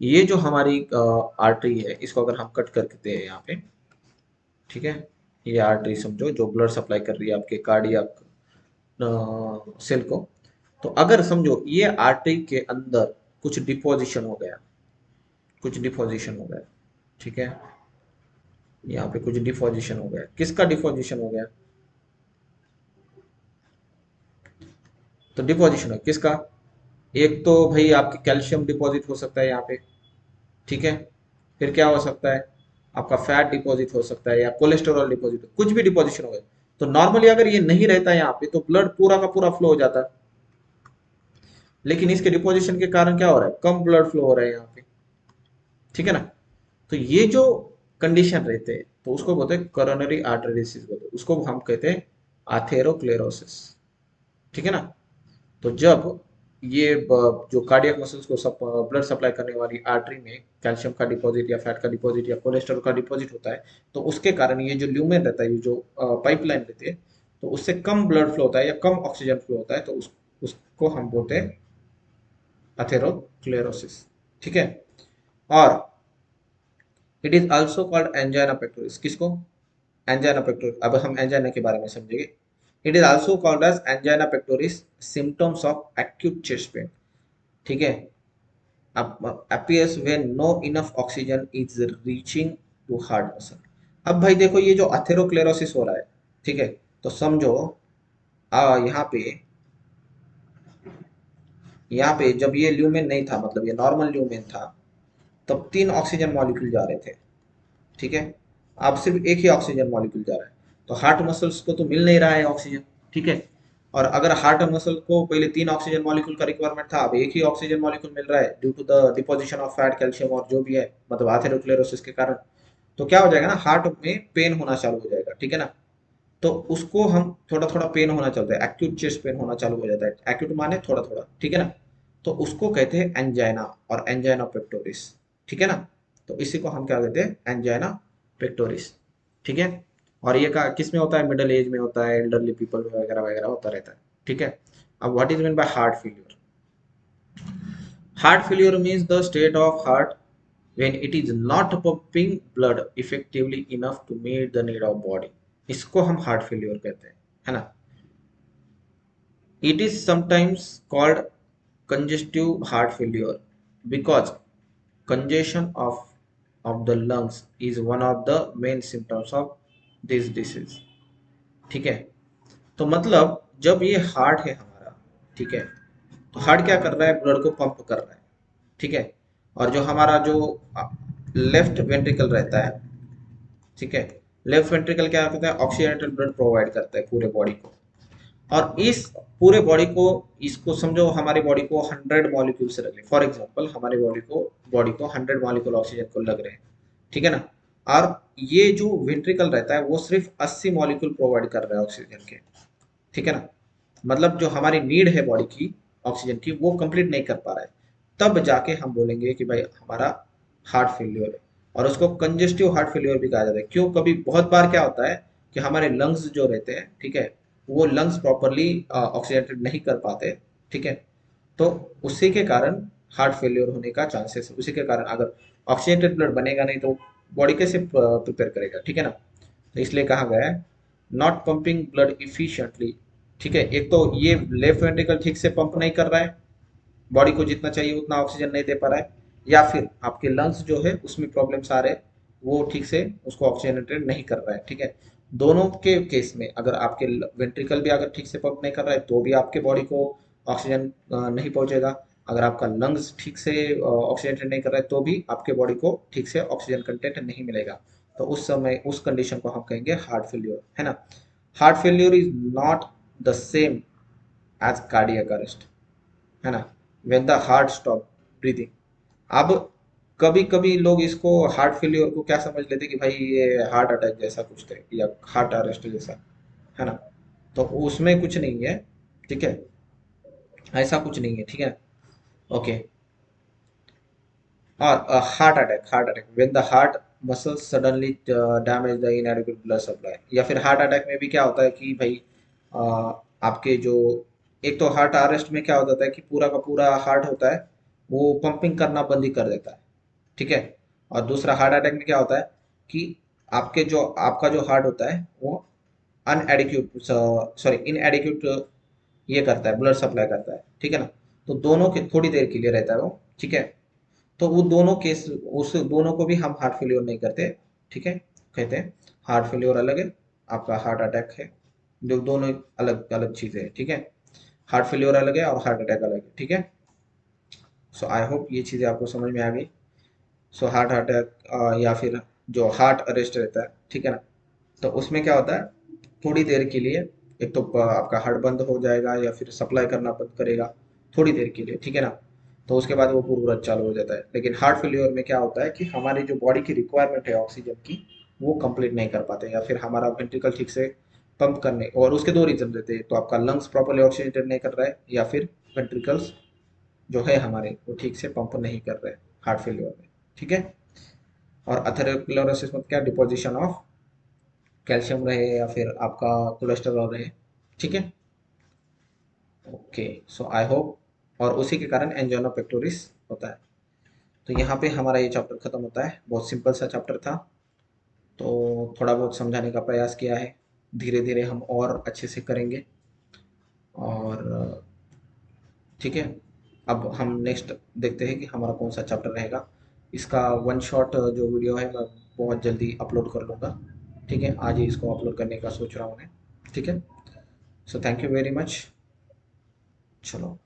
ये जो हमारी आर्टरी है, इसको अगर हम कट कर देते हैं यहाँ पे, ठीक है, ये आर्टरी समझो जो ब्लड सप्लाई कर रही है आपके कार्डियक सेल को। तो अगर समझो ये आर्टरी के अंदर कुछ डिपोजिशन हो गया, कुछ डिपोजिशन हो गया, ठीक है, यहाँ पे कुछ डिपोजिशन हो गया, किसका डिपोजिशन हो गया, तो डिपोजिशन है किसका, एक तो भाई आपकी कैल्शियम डिपॉजिट हो सकता है यहाँ पे, ठीक है। फिर क्या हो सकता है, आपका फैट डिपॉजिट हो सकता है या कोलेस्टेरॉल डिपॉजिट, कुछ भी डिपॉजिशन हो गया। तो नॉर्मली अगर ये नहीं रहता यहाँ पे तो ब्लड पूरा का पूरा फ्लो हो जाता, लेकिन इसके डिपोजिशन के कारण क्या हो रहा है, कम ब्लड फ्लो हो रहा है यहाँ पे, ठीक है ना। तो ये जो कंडीशन रहते हैं तो उसको बोलते हैं कोरोनरी आर्टरी डिसीज बोलते हैं, उसको हम कहते हैं आथेरोक्लेरोसिस, ठीक है ना। तो जब ये जो कार्डियक मसल्स को ब्लड सप्लाई करने वाली आर्टरी में कैल्शियम का डिपॉजिट या फैट का डिपॉजिट या कोलेस्ट्रॉल का डिपॉजिट होता है, तो उसके कारण ये जो ल्यूमेन रहता है, ये जो पाइपलाइन रहती है, तो उससे कम ब्लड फ्लो होता है या कम ऑक्सीजन फ्लो होता है, तो उसको हम बोलते हैं अथेरोक्लेरोसिस, ठीक है। और it is also called angina pectoris, किसको, एंजाइना पेक्टोरिस। अब हम एंजाइना के बारे में समझेंगे। It is also called as angina pectoris, symptoms of acute chest pain, ठीक है, appears when no enough oxygen is reaching to heart muscle। अब भाई देखो ये जो अथेरोक्लेरोसिस हो रहा है, ठीक है, तो समझो यहाँ पे जब ये ल्यूमेन नहीं था, मतलब ये नॉर्मल ल्यूमेन था, तब 3 ऑक्सीजन मॉलिक्यूल जा रहे थे, ठीक है। अब सिर्फ एक ही ऑक्सीजन मॉलिक्यूल जा रहा है, तो हार्ट मसल्स को तो मिल नहीं रहा है ऑक्सीजन, ठीक है। और अगर हार्ट मसल को पहले 3 ऑक्सीजन मॉलिक्यूल का रिक्वायरमेंट था, अब एक ही ऑक्सीजन मॉलिक्यूल मिल रहा है due to the deposition of fat calcium और जो भी है, मतलब आथेरोक्लेरोसिस के कारण, तो क्या हो जाएगा ना, हार्ट में पेन होना चालू हो जाएगा, ठीक है ना। तो उसको हम थोड़ा थोड़ा पेन होना चलता है, एक्यूट चेस्ट पेन होना चालू हो जाता है, एक्यूट माने थोड़ा थोड़ा, ठीक है ना। तो उसको कहते हैं एंजाइना और एंजाइना पेक्टोरिस, ठीक है ना। तो इसी को हम क्या कहते हैं, एंजाइना पेक्टोरिस, ठीक है। और ये का किस में होता है, मिडिल एज में होता है, एल्डरली पीपल में वगैरह वगैरह होता रहता है, ठीक है। अब what is mean by heart failure, heart failure means the state of heart when it is not pumping blood effectively enough to meet the need of body, इसको हम हार्ट फेल्योर कहते हैं, है ना। It is sometimes called congestive heart failure because congestion of the lungs is one of the main symptoms of this disease, ठीक है। तो मतलब जब ये हार्ट है हमारा, ठीक है, तो हार्ट क्या कर रहा है, ब्लड को पंप कर रहा है, ठीक है। और जो हमारा जो लेफ्ट वेंट्रिकल रहता है, ठीक है, लेफ्ट वेंट्रिकल क्या करता है, ऑक्सीजनेटेड ब्लड प्रोवाइड करता है पूरे बॉडी को। और इस पूरे बॉडी को, इसको समझो हमारी बॉडी को 100 मॉलिक्यूल से लग रहे, फॉर एग्जांपल हमारी बॉडी को 100 मॉलिक्यूल ऑक्सीजन को लग रहे हैं, ठीक है ना। और ये जो वेंट्रिकल रहता है वो सिर्फ 80 मॉलिक्यूल प्रोवाइड कर रहा है ऑक्सीजन के, ठीक है ना। मतलब जो हमारी नीड है बॉडी की ऑक्सीजन की वो कंप्लीट नहीं कर पा रहा है, तब जाके हम बोलेंगे कि भाई हमारा हार्ट फेल्योर है। और उसको कंजेस्टिव हार्ट फेल्योर भी कहा जाता है। क्यों? कभी बहुत बार क्या होता है कि हमारे लंग्स जो रहते हैं, ठीक है, वो लंग्स प्रॉपरली ऑक्सीजनेटेड नहीं कर पाते, ठीक है, तो उसी के कारण हार्ट फेल्योर होने का चांसेस है। उसी के कारण अगर ऑक्सीजनेटेड ब्लड बनेगा नहीं तो बॉडी कैसे प्रिपेयर करेगा, ठीक है ना। तो इसलिए कहा गया है नॉट पंपिंग ब्लड इफिशिएंटली, ठीक है। एक तो ये लेफ्ट वेंट्रिकल ठीक से पंप नहीं कर रहा है, बॉडी को जितना चाहिए उतना ऑक्सीजन नहीं दे पा रहा है, या फिर आपके लंग्स जो है उसमें प्रॉब्लम्स आ रहे हैं, वो ठीक से उसको ऑक्सीजनेटेड नहीं कर रहा है, ठीक है। दोनों के केस में अगर आपके वेंट्रिकल भी अगर ठीक से पंप नहीं कर रहा है तो भी आपके बॉडी को ऑक्सीजन नहीं पहुंचेगा। अगर आपका लंग्स ठीक से ऑक्सीजनेटेड नहीं कर रहा है तो भी आपके बॉडी को ठीक से ऑक्सीजन कंटेंट नहीं मिलेगा। तो उस समय उस कंडीशन को हम कहेंगे हार्ट फेल्योर, है ना। Heart failure is not the same as cardiac arrest, है ना। When the heart stop breathing. अब कभी कभी लोग इसको हार्ट फेल्योर को क्या समझ लेते कि भाई ये हार्ट अटैक जैसा कुछ थे या हार्ट अरेस्ट जैसा, है ना। तो उसमें कुछ नहीं है, ठीक है, ऐसा कुछ नहीं है, ठीक है। ओके। और heart attack when the heart muscles suddenly damage the इनएडिक्वेट blood supply. या फिर हार्ट अटैक में भी क्या होता है कि भाई आपके जो, एक तो हार्ट अरेस्ट में क्या हो जाता है कि पूरा का पूरा हार्ट होता है वो पंपिंग करना बंद ही कर देता है, ठीक है। और दूसरा हार्ट अटैक में क्या होता है कि आपका जो हार्ट होता है वो अनएडिक्यूट, सॉरी इनएडिक्यूट ये करता है, ब्लड सप्लाई करता है, ठीक है ना। तो दोनों के थोड़ी देर के लिए रहता है वो, ठीक है। तो वो दोनों केस, उस दोनों को भी हम हार्ट फेल्योर नहीं करते, ठीक है। कहते हैं हार्ट फेल्योर अलग है, आपका हार्ट अटैक है, जो दोनों अलग अलग चीजें हैं, ठीक है। हार्ट फेल्योर अलग है और हार्ट अटैक अलग है, ठीक है। सो आई होप ये चीजें आपको समझ में आ गई। सो हार्ट अटैक या फिर जो हार्ट अरेस्ट रहता है, ठीक है ना, तो उसमें क्या होता है थोड़ी देर के लिए एक तो आपका हार्ट बंद हो जाएगा या फिर सप्लाई करना बंद करेगा थोड़ी देर के लिए, ठीक है ना। तो उसके बाद वो पूर्वरत चालू हो जाता है। लेकिन हार्ट फेल्योर में क्या होता है कि हमारी जो बॉडी की रिक्वायरमेंट है ऑक्सीजन की वो कंप्लीट नहीं कर पाते, या फिर हमारा वेंट्रिकल ठीक से पंप करने, और उसके दो रीजन रहते हैं, तो आपका लंग्स प्रॉपरली ऑक्सीजनेटेड नहीं कर रहा है या फिर वेंट्रिकल्स जो है हमारे वो ठीक से पंप नहीं कर रहे हार्ट फेल्योर में, ठीक है। और अथेरोस्क्लेरोसिस में क्या डिपोजिशन ऑफ कैल्शियम रहे या फिर आपका कोलेस्ट्रॉल रहे, ठीक है। ओके। सो आई होप, और उसी के कारण एंजाइना पेक्टोरिस होता है। तो यहाँ पे हमारा ये चैप्टर खत्म होता है। बहुत सिंपल सा चैप्टर था, तो थोड़ा बहुत समझाने का प्रयास किया है। धीरे धीरे हम और अच्छे से करेंगे। और ठीक है, अब हम नेक्स्ट देखते हैं कि हमारा कौन सा चैप्टर रहेगा। इसका वन शॉट जो वीडियो है मैं बहुत जल्दी अपलोड कर लूँगा, ठीक है। आज ही इसको अपलोड करने का सोच रहा हूँ मैं, ठीक है। So thank you very much. चलो।